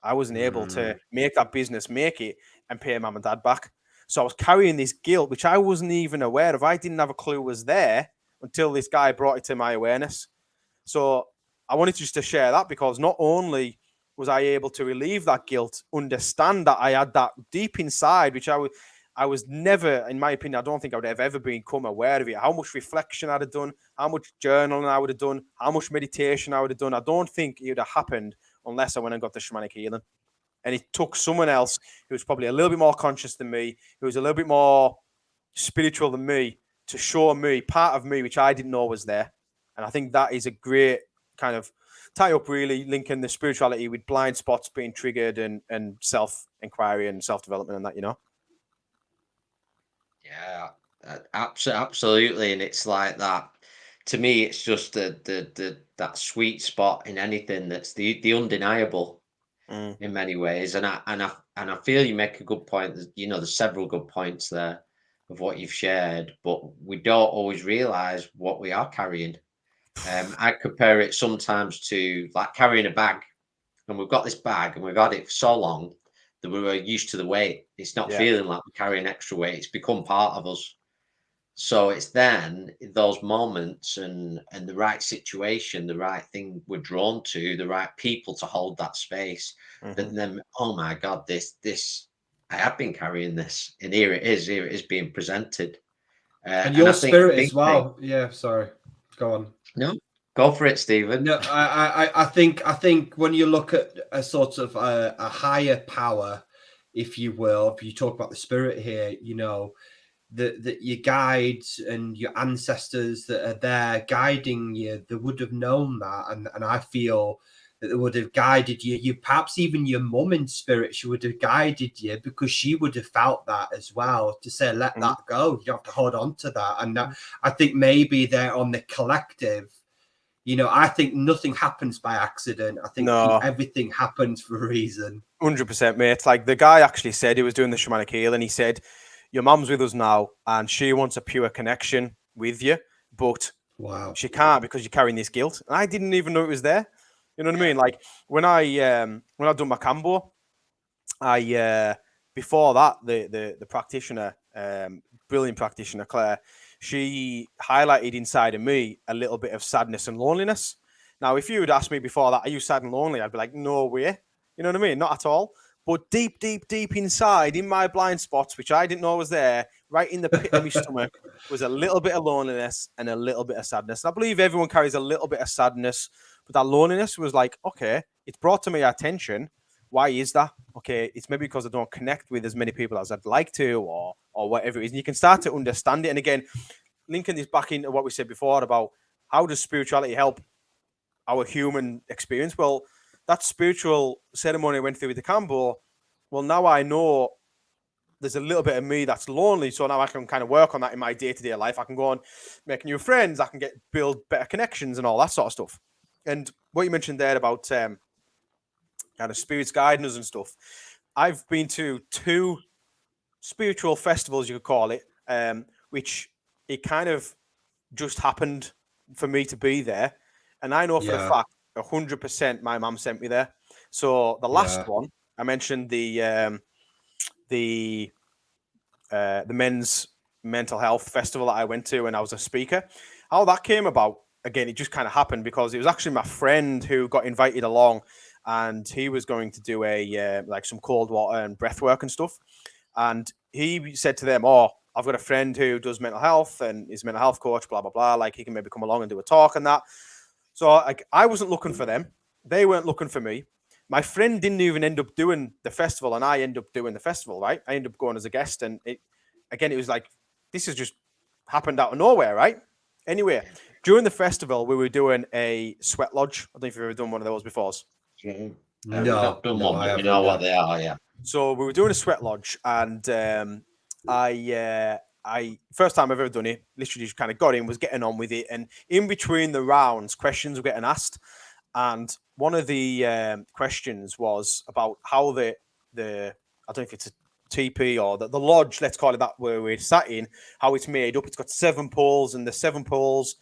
I wasn't able to make that business make it and pay mum and dad back. So I was carrying this guilt, which I wasn't even aware of. I didn't have a clue was there until this guy brought it to my awareness. So I wanted just to share that, because not only was I able to relieve that guilt, understand that I had that deep inside, which I was never, in my opinion, I don't think I would have ever become aware of it. How much reflection I'd have done, how much journaling I would have done, how much meditation I would have done. I don't think it would have happened unless I went and got the shamanic healing. And it took someone else who was probably a little bit more conscious than me, who was a little bit more spiritual than me, to show me part of me which I didn't know was there. And I think that is a great kind of tie up, really linking the spirituality with blind spots being triggered and self-inquiry and self-development and that, you know. Yeah, absolutely, and it's like that. To me, it's just the that sweet spot in anything that's the undeniable in many ways. And I feel you make a good point. You know, there's several good points there of what you've shared, but we don't always realize what we are carrying. I compare it sometimes to like carrying a bag, and we've got this bag and we've had it for so long that we were used to the weight. It's not Yeah. feeling like we're carrying extra weight. It's become part of us. So it's then those moments and the right situation, the right thing we're drawn to, the right people to hold that space. That then, oh my God, this I have been carrying this, and here it is being presented. And And I your think the spirit big as thing. well. Yeah, sorry. Go on. No, go for it, Stephen. No, I think when you look at a sort of a higher power, if you will, if you talk about the spirit here, you know, that your guides and your ancestors that are there guiding you, they would have known that, and I feel that they would have guided you. You perhaps even your mum in spirit, she would have guided you because she would have felt that as well, to say let that go. You have to hold on to that, and I think maybe they're on the collective. You know, I think nothing happens by accident. I think everything happens for a reason. 100%, mate. Like the guy actually said he was doing the shamanic healing. He said, your mum's with us now and she wants a pure connection with you, but she can't because you're carrying this guilt. And I didn't even know it was there. You know what I mean? Like when I done my Cambo, I before that the practitioner, brilliant practitioner Claire, she highlighted inside of me a little bit of sadness and loneliness. Now, if you had asked me before that, are you sad and lonely? I'd be like, no way. You know what I mean? Not at all. But deep, deep, deep inside, in my blind spots, which I didn't know was there, right in the pit of my stomach, was a little bit of loneliness and a little bit of sadness. And I believe everyone carries a little bit of sadness, but that loneliness was like, okay, it's brought to my attention. Why is that? Okay, it's maybe because I don't connect with as many people as I'd like to, or whatever it is. And you can start to understand it. And again, linking this back into what we said before about how does spirituality help our human experience? Well, that spiritual ceremony I went through with the Cambo, well, now I know there's a little bit of me that's lonely. So now I can kind of work on that in my day-to-day life. I can go on make new friends. I can build better connections and all that sort of stuff. And what you mentioned there about kind of spirits guiding us and stuff. I've been to 2 spiritual festivals, you could call it, which it kind of just happened for me to be there. And I know for the fact 100% my mum sent me there. So the last one, I mentioned the men's mental health festival that I went to and I was a speaker. How that came about, again, it just kind of happened because it was actually my friend who got invited along, and he was going to do a like some cold water and breath work and stuff. And he said to them, oh, I've got a friend who does mental health and is a mental health coach, blah, blah, blah. Like he can maybe come along and do a talk and that. So like, I wasn't looking for them. They weren't looking for me. My friend didn't even end up doing the festival, and I ended up doing the festival, right? I ended up going as a guest, and it was like, this has just happened out of nowhere, right? Anyway, during the festival, we were doing a sweat lodge. I don't know if you've ever done one of those before. We've not done one, but we know what they are, yeah. So we were doing a sweat lodge, and I first time I've ever done it, literally just kind of got in, was getting on with it, and in between the rounds, questions were getting asked, and one of the questions was about how the I don't know if it's a TP or the lodge, let's call it that, where we're sat in, how it's made up. It's got 7 poles, and the 7 poles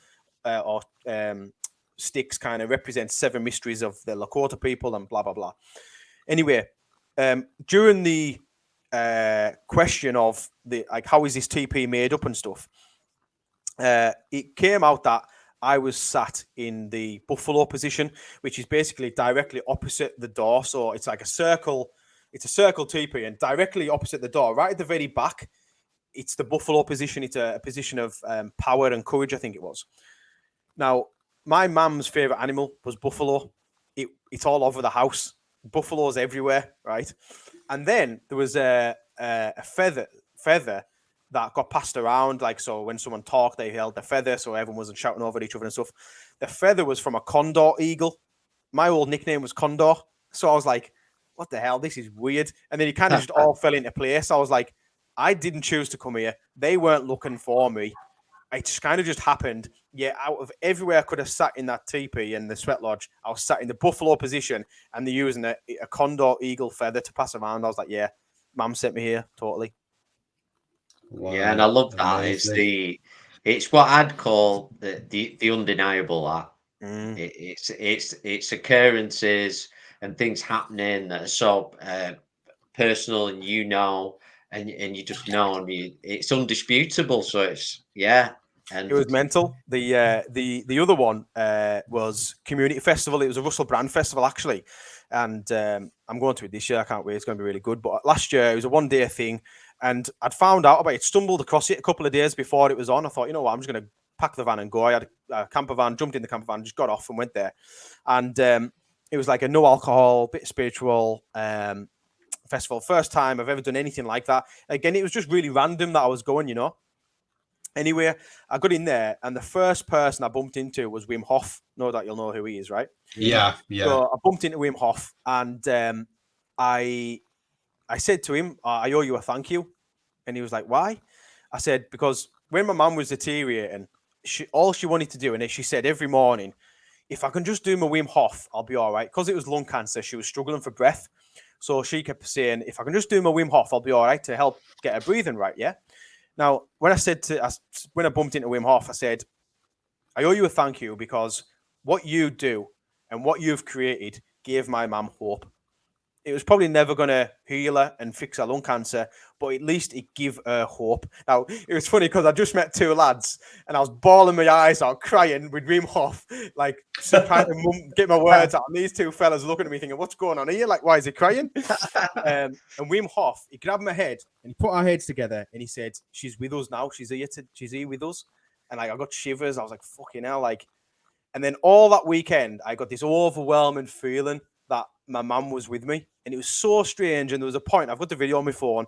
sticks kind of represent 7 mysteries of the Lakota people and blah blah blah. Anyway, during the question of the like how is this TP made up and stuff, it came out that I was sat in the buffalo position, which is basically directly opposite the door. So it's like a circle. It's a circle TP, and directly opposite the door, right at the very back, it's the buffalo position. It's a position of power and courage, I think it was. Now, my mum's favourite animal was buffalo. It's all over the house. Buffaloes everywhere, right? And then there was a feather that got passed around. Like, so when someone talked, they held the feather so everyone wasn't shouting over each other and stuff. The feather was from a condor eagle. My old nickname was Condor. So I was like, what the hell? This is weird. And then it kind of just all fell into place. I was like, I didn't choose to come here. They weren't looking for me. It just kind of just happened. Yeah, out of everywhere I could have sat in that teepee in the sweat lodge, I was sat in the buffalo position, and they're using a condor eagle feather to pass around. I was like, yeah, mum sent me here, totally. Wow, yeah, and I love that. It's what I'd call the undeniable. That it's occurrences and things happening that are so personal, and and you just know, and it's undisputable. So it's and it was mental. The other one was Community Festival. It was a Russell Brand Festival, actually, and I'm going to it this year. I can't wait. It's going to be really good. But last year it was a one-day thing, and I'd found out about it. Stumbled across it a couple of days before it was on. I thought, you know what, I'm just going to pack the van and go. I had a camper van, jumped in the camper van, just got off and went there, and it was like a no alcohol, bit spiritual festival. First time I've ever done anything like that. Again, it was just really random that I was going, you know. Anyway, I got in there, and the first person I bumped into was Wim Hof. No doubt you'll know who he is, right? Yeah. So I bumped into Wim Hof, and I said to him, I owe you a thank you. And he was like, why? I said, because when my mum was deteriorating, all she wanted to do, and she said every morning, if I can just do my Wim Hof, I'll be all right. Because it was lung cancer, she was struggling for breath. So she kept saying, if I can just do my Wim Hof, I'll be all right, to help get her breathing right, yeah? Now, when I bumped into Wim Hof, I said, I owe you a thank you, because what you do and what you've created gave my mum hope. It was probably never going to heal her and fix her lung cancer, but at least it gave her hope. Now, it was funny because I just met two lads and I was bawling my eyes out, crying with Wim Hof, like trying to get my words out. And these two fellas looking at me thinking, what's going on here? Like, why is he crying? And Wim Hof, he grabbed my head and he put our heads together and he said, she's with us now. She's here with us. And like, I got shivers. I was like, fucking hell. Like, and then all that weekend, I got this overwhelming feeling that my mum was with me. And it was so strange. And there was a point, I've got the video on my phone,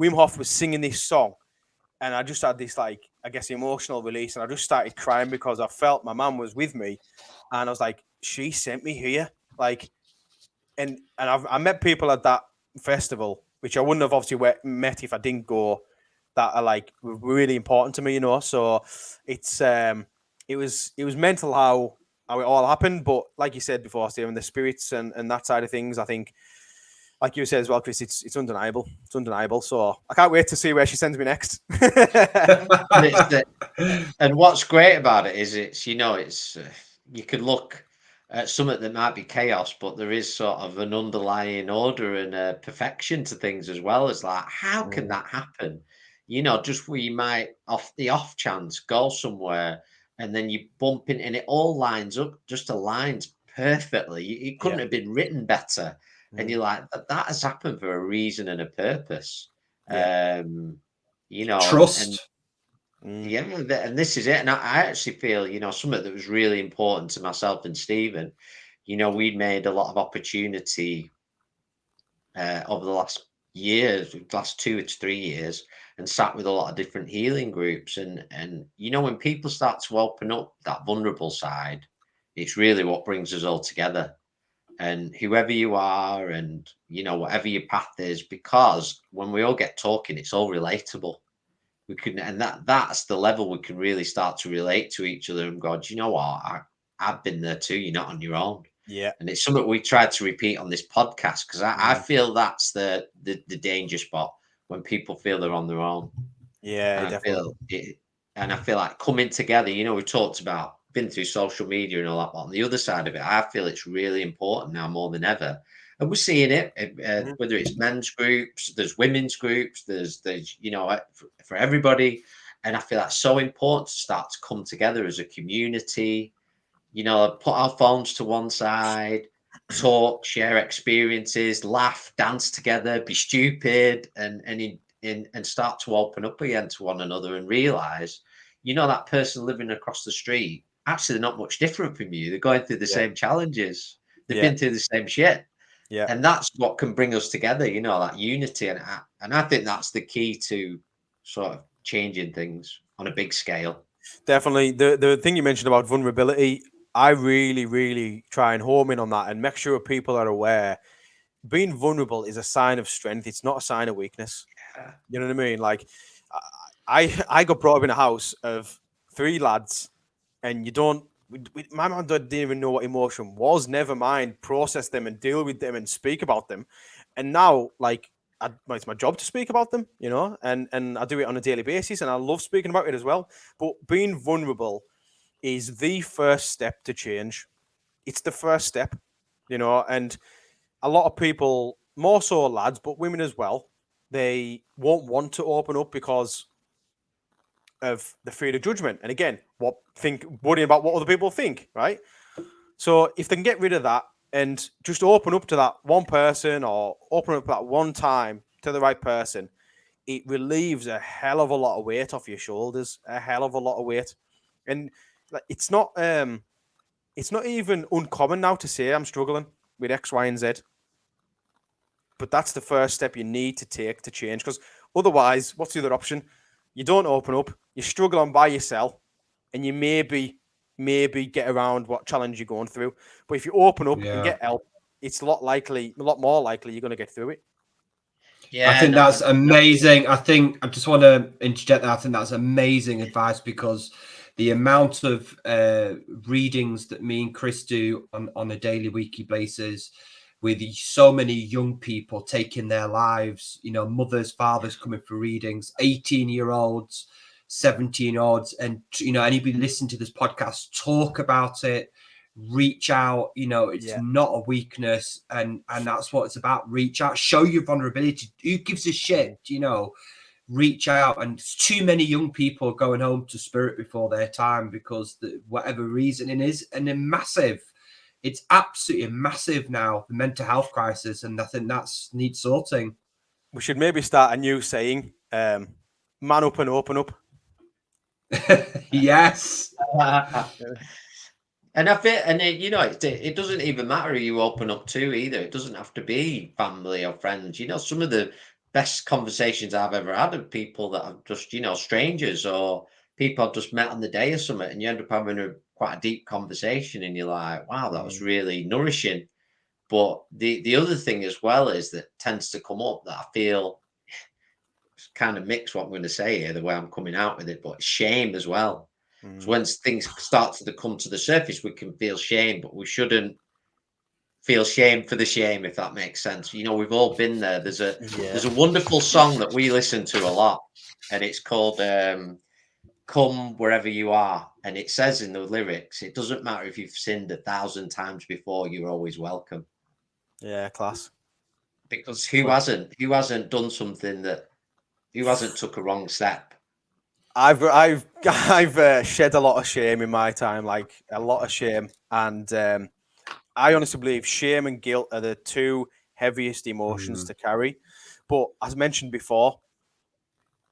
Wim Hof was singing this song. And I just had this, like, I guess, emotional release. And I just started crying because I felt my mum was with me. And I was like, she sent me here. Like, and I met people at that festival, which I wouldn't have obviously met if I didn't go, that are like really important to me, you know. So it's it was mental how it all happened. But like you said before, Stephen, the spirits and that side of things, I think, like you said as well, Chris, it's undeniable. It's undeniable. So I can't wait to see where she sends me next. And what's great about it is it's you could look at something that might be chaos, but there is sort of an underlying order and perfection to things as well. As like, how can that happen? You know, just where you might off chance go somewhere and then you bump into, and it all lines up, just aligns perfectly. It couldn't have been written better. And you're like, that has happened for a reason and a purpose. You know, trust. Yeah, and this is it. And I actually feel, something that was really important to myself and Stephen, we'd made a lot of opportunity over the last last 2 to 3 years, and sat with a lot of different healing groups. And when people start to open up that vulnerable side, it's really what brings us all together. And whoever you are, and whatever your path is, because when we all get talking, it's all relatable. We can, and that's the level we can really start to relate to each other and go, do you know what? I've been there too. You're not on your own. Yeah. And it's something we tried to repeat on this podcast, because I feel that's the danger spot, when people feel they're on their own. Yeah, and definitely. I feel like coming together, we talked about been through social media and all that, but on the other side of it, I feel it's really important now more than ever. And we're seeing it, whether it's men's groups, there's women's groups, there's for everybody. And I feel that's so important to start to come together as a community, put our phones to one side, talk, share experiences, laugh, dance together, be stupid, and and start to open up again to one another and realize, that person living across the street, actually they're not much different from you. They're going through the same challenges. They've been through the same shit. Yeah. And that's what can bring us together, that unity. And I think that's the key to sort of changing things on a big scale. Definitely. The thing you mentioned about vulnerability, I really, really try and home in on that and make sure people are aware. Being vulnerable is a sign of strength. It's not a sign of weakness. Yeah. You know what I mean? Like, I got brought up in a house of 3 lads, and my mum didn't even know what emotion was. Never mind process them and deal with them and speak about them. And now, like, it's my job to speak about them, and I do it on a daily basis, and I love speaking about it as well. But being vulnerable is the first step to change. It's the first step, and a lot of people, more so lads, but women as well, they won't want to open up because of the fear of judgment. And again, worrying about what other people think, right? So if they can get rid of that and just open up to that one person or open up that one time to the right person, it relieves a hell of a lot of weight off your shoulders, a hell of a lot of weight. And it's not even uncommon now to say I'm struggling with X, Y, and Z. But that's the first step you need to take to change, because otherwise, what's the other option? You don't open up, you struggle on by yourself, and you maybe get around what challenge you're going through. But if you open up and get help, it's a lot more likely you're going to get through it. Yeah, I think that's amazing. I just want to interject that. I think that's amazing advice, because the amount of readings that me and Chris do on a daily, weekly basis, with so many young people taking their lives, mothers, fathers coming for readings, 18-year-olds, 17-year-olds, and anybody listening to this podcast, talk about it, reach out. It's not a weakness, and that's what it's about. Reach out, show your vulnerability. Who gives a shit? Reach out. And too many young people are going home to spirit before their time because whatever reason it is, and they're massive. It's absolutely massive now, the mental health crisis, and I think that's needs sorting. We should maybe start a new saying: "Man up and open up." Yes. And I feel, and it doesn't even matter who you open up to either. It doesn't have to be family or friends. Some of the best conversations I've ever had are people that are just, strangers, or people I've just met on the day or something, and you end up having quite a deep conversation, and you're like, wow, that was really nourishing. But the other thing as well is that tends to come up that I feel kind of mix what I'm going to say here, the way I'm coming out with it, but shame as well. So when things start to come to the surface, we can feel shame, but we shouldn't feel shame for the shame, if that makes sense. We've all been there. There's a wonderful song that we listen to a lot, and it's called Come Wherever You Are. And it says in the lyrics, it doesn't matter if you've sinned 1,000 times before, you're always welcome. Yeah, class. Because who hasn't done something who hasn't took a wrong step? I've shed a lot of shame in my time, like a lot of shame, and I honestly believe shame and guilt are the 2 heaviest emotions to carry. But as mentioned before,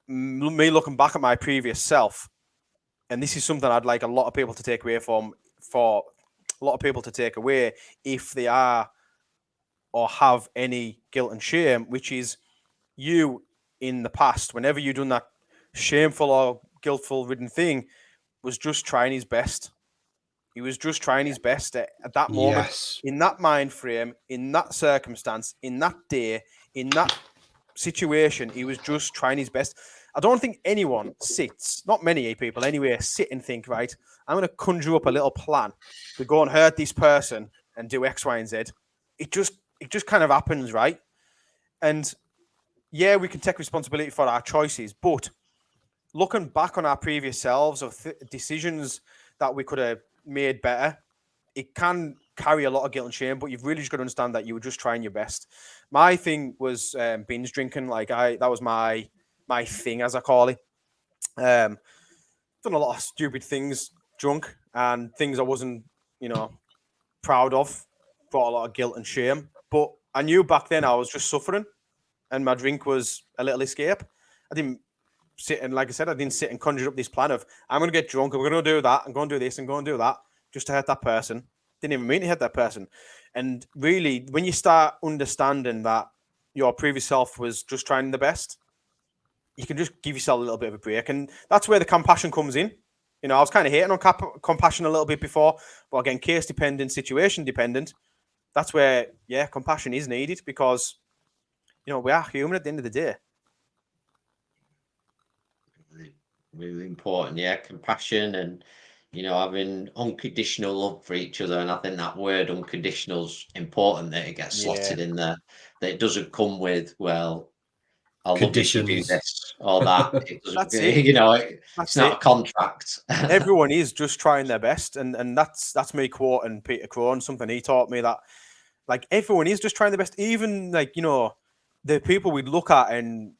me looking back at my previous self, and this is something I'd like a lot of people to take away if they are or have any guilt and shame, which is you in the past, whenever you've done that shameful or guiltful ridden thing, was just trying his best. He was just trying his best at that moment, in that mind frame, in that circumstance, in that day, in that situation. He was just trying his best. I don't think anyone sits, not many people anyway, sit and think, right, I'm going to conjure up a little plan to go and hurt this person and do X, Y, and Z. It just kind of happens, right? And yeah, we can take responsibility for our choices, but looking back on our previous selves or decisions that we could have made better, it can carry a lot of guilt and shame, but you've really just got to understand that you were just trying your best. My thing was binge drinking. That was my thing, as I call it. Done a lot of stupid things drunk, and things I wasn't, proud of. Brought a lot of guilt and shame. But I knew back then I was just suffering, and my drink was a little escape. didn't sit and, like I said, I didn't sit and conjure up this plan of I'm going to get drunk, and we're going to do that, and go and do this, and go and do that, just to hurt that person. Didn't even mean to hurt that person. And really, when you start understanding that your previous self was just trying the best, you can just give yourself a little bit of a break. And that's where the compassion comes in. You know, I was kind of hating on compassion a little bit before, but again, case dependent, situation dependent. That's where, yeah, compassion is needed, because, you know, we are human at the end of the day. Really, really important, yeah. Compassion and, you know, having unconditional love for each other. And I think that word unconditional's important, that it gets slotted in there, that it doesn't come with, well, I love you if you do Conditions. this or that. It doesn't, That's it. you know, it's That's not it. a contract. Everyone is just trying their best, and that's me quoting Peter Crone, something he taught me, that like everyone is just trying their best. Even, like, you know, the people we'd look at and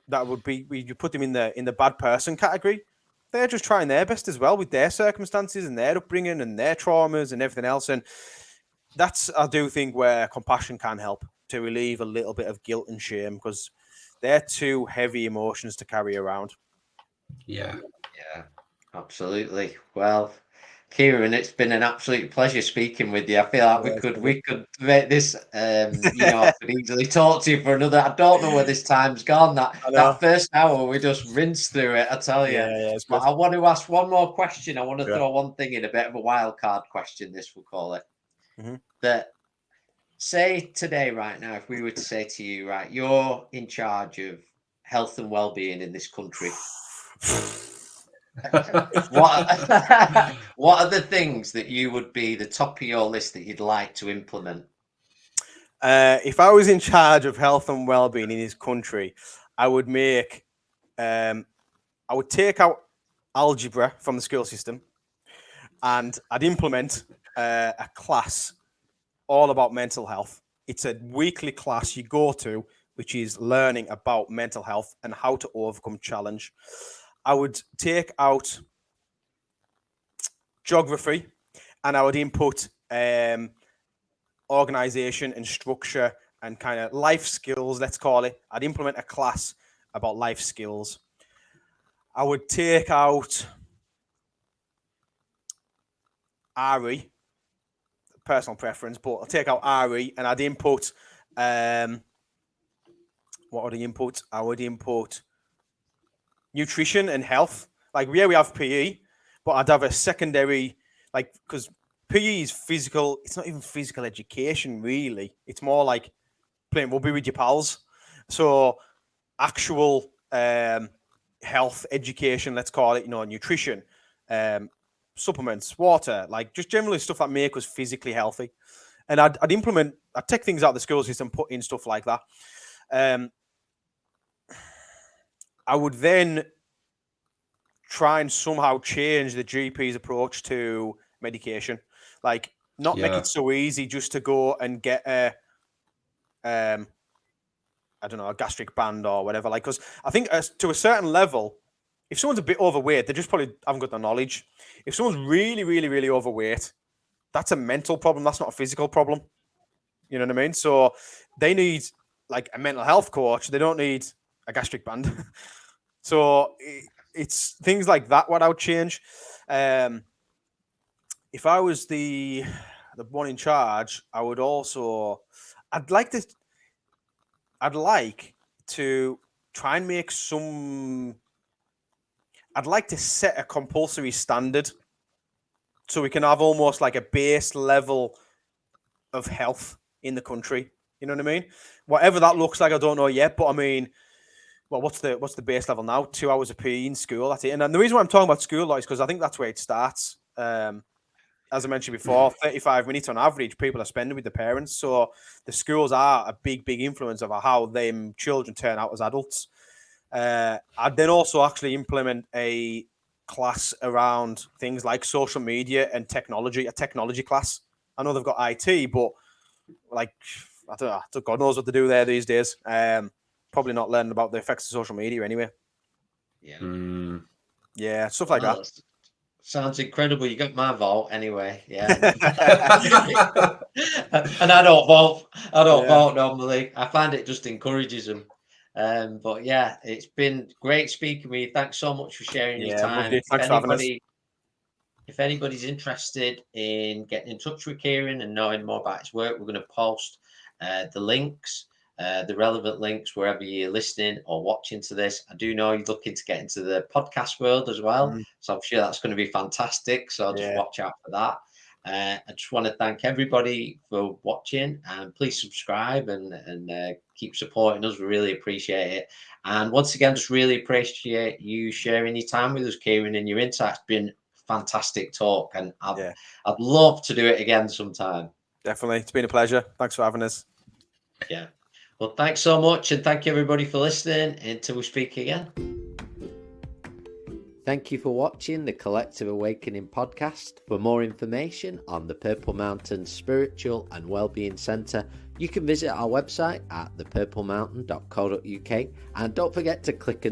that would be, you put them in the bad person category, they're just trying their best as well with their circumstances and their upbringing and their traumas and everything else. And that's, I do think, where compassion can help to relieve a little bit of guilt and shame, because they're two heavy emotions to carry around. Yeah. Yeah, absolutely. Well, Kieran, it's been an absolute pleasure speaking with you. I feel like we could make this. You know, I could easily talk to you for another. I don't know where this time's gone. That first hour we just rinsed through it. I tell you. Yeah, it's But good. I want to ask one more question. I want to Yeah. throw one thing in, a bit of a wild card question. This we'll call it. Mhm. That, say today, right now, if we were to say to you, right, you're in charge of health and well-being in this country. What what are the things that you would be the top of your list that you'd like to implement? If I was in charge of health and well-being in this country, I would make, I would take out algebra from the school system, and I'd implement a class all about mental health. It's a weekly class you go to, which is learning about mental health and how to overcome challenge. I would take out geography, and I would input organization and structure and kind of life skills, let's call it. I'd implement a class about life skills. I would take out RE, personal preference, but I'll take out RE, and I'd input, what would I input? I would input nutrition and health. Like, yeah, we have PE, but I'd have a secondary, like, because PE is physical. It's not even physical education, really. It's more like playing rugby with your pals. So actual health education, let's call it, you know, nutrition, supplements, water, like just generally stuff that make us physically healthy. And I'd take things out of the school system, put in stuff like that. I would then try and somehow change the GP's approach to medication. Like, not make it so easy just to go and get a, I don't know, a gastric band or whatever. Like, because I think to a certain level, if someone's a bit overweight, they just probably haven't got the knowledge. If someone's really, really, really overweight, that's a mental problem. That's not a physical problem. You know what I mean? So they need like a mental health coach. They don't need a gastric band. So it's things like that what I would change. If I was the one in charge, I would also, I'd like to try and make some, I'd like to set a compulsory standard so we can have almost like a base level of health in the country. You know what I mean? Whatever that looks like, I don't know yet, but I mean, well, what's the base level now? 2 hours of PE in school, that's it. And the reason why I'm talking about school is because I think that's where it starts. As I mentioned before, 35 minutes on average people are spending with the parents. So the schools are a big, big influence of how them children turn out as adults. I'd then also actually implement a class around things like social media and technology, a technology class. I know they've got IT, but like, I don't know, God knows what to do there these days. Probably not learning about the effects of social media anyway. Yeah. Yeah, stuff like that. Sounds incredible. You got my vote anyway. Yeah. And I don't vote. I don't vote normally. I find it just encourages them. But yeah, it's been great speaking with you. Thanks so much for sharing your Yeah, time. lovely. Thanks for having us. If anybody's interested in getting in touch with Kieran and knowing more about his work, we're going to post the links, the relevant links, wherever you're listening or watching to this. I do know you're looking to get into the podcast world as well. So I'm sure that's going to be fantastic. So just watch out for that. I just want to thank everybody for watching, and please subscribe and keep supporting us. We really appreciate it. And once again, just really appreciate you sharing your time with us, Kieran, and your insights. Been fantastic talk, and I'd love to do it again sometime. Definitely. It's been a pleasure. Thanks for having us. Yeah. Well, thanks so much, and thank you everybody for listening. Until we speak again. Thank you for watching the Collective Awakening podcast. For more information on the Purple Mountain Spiritual and Wellbeing Centre, you can visit our website at thepurplemountain.co.uk, and don't forget to click and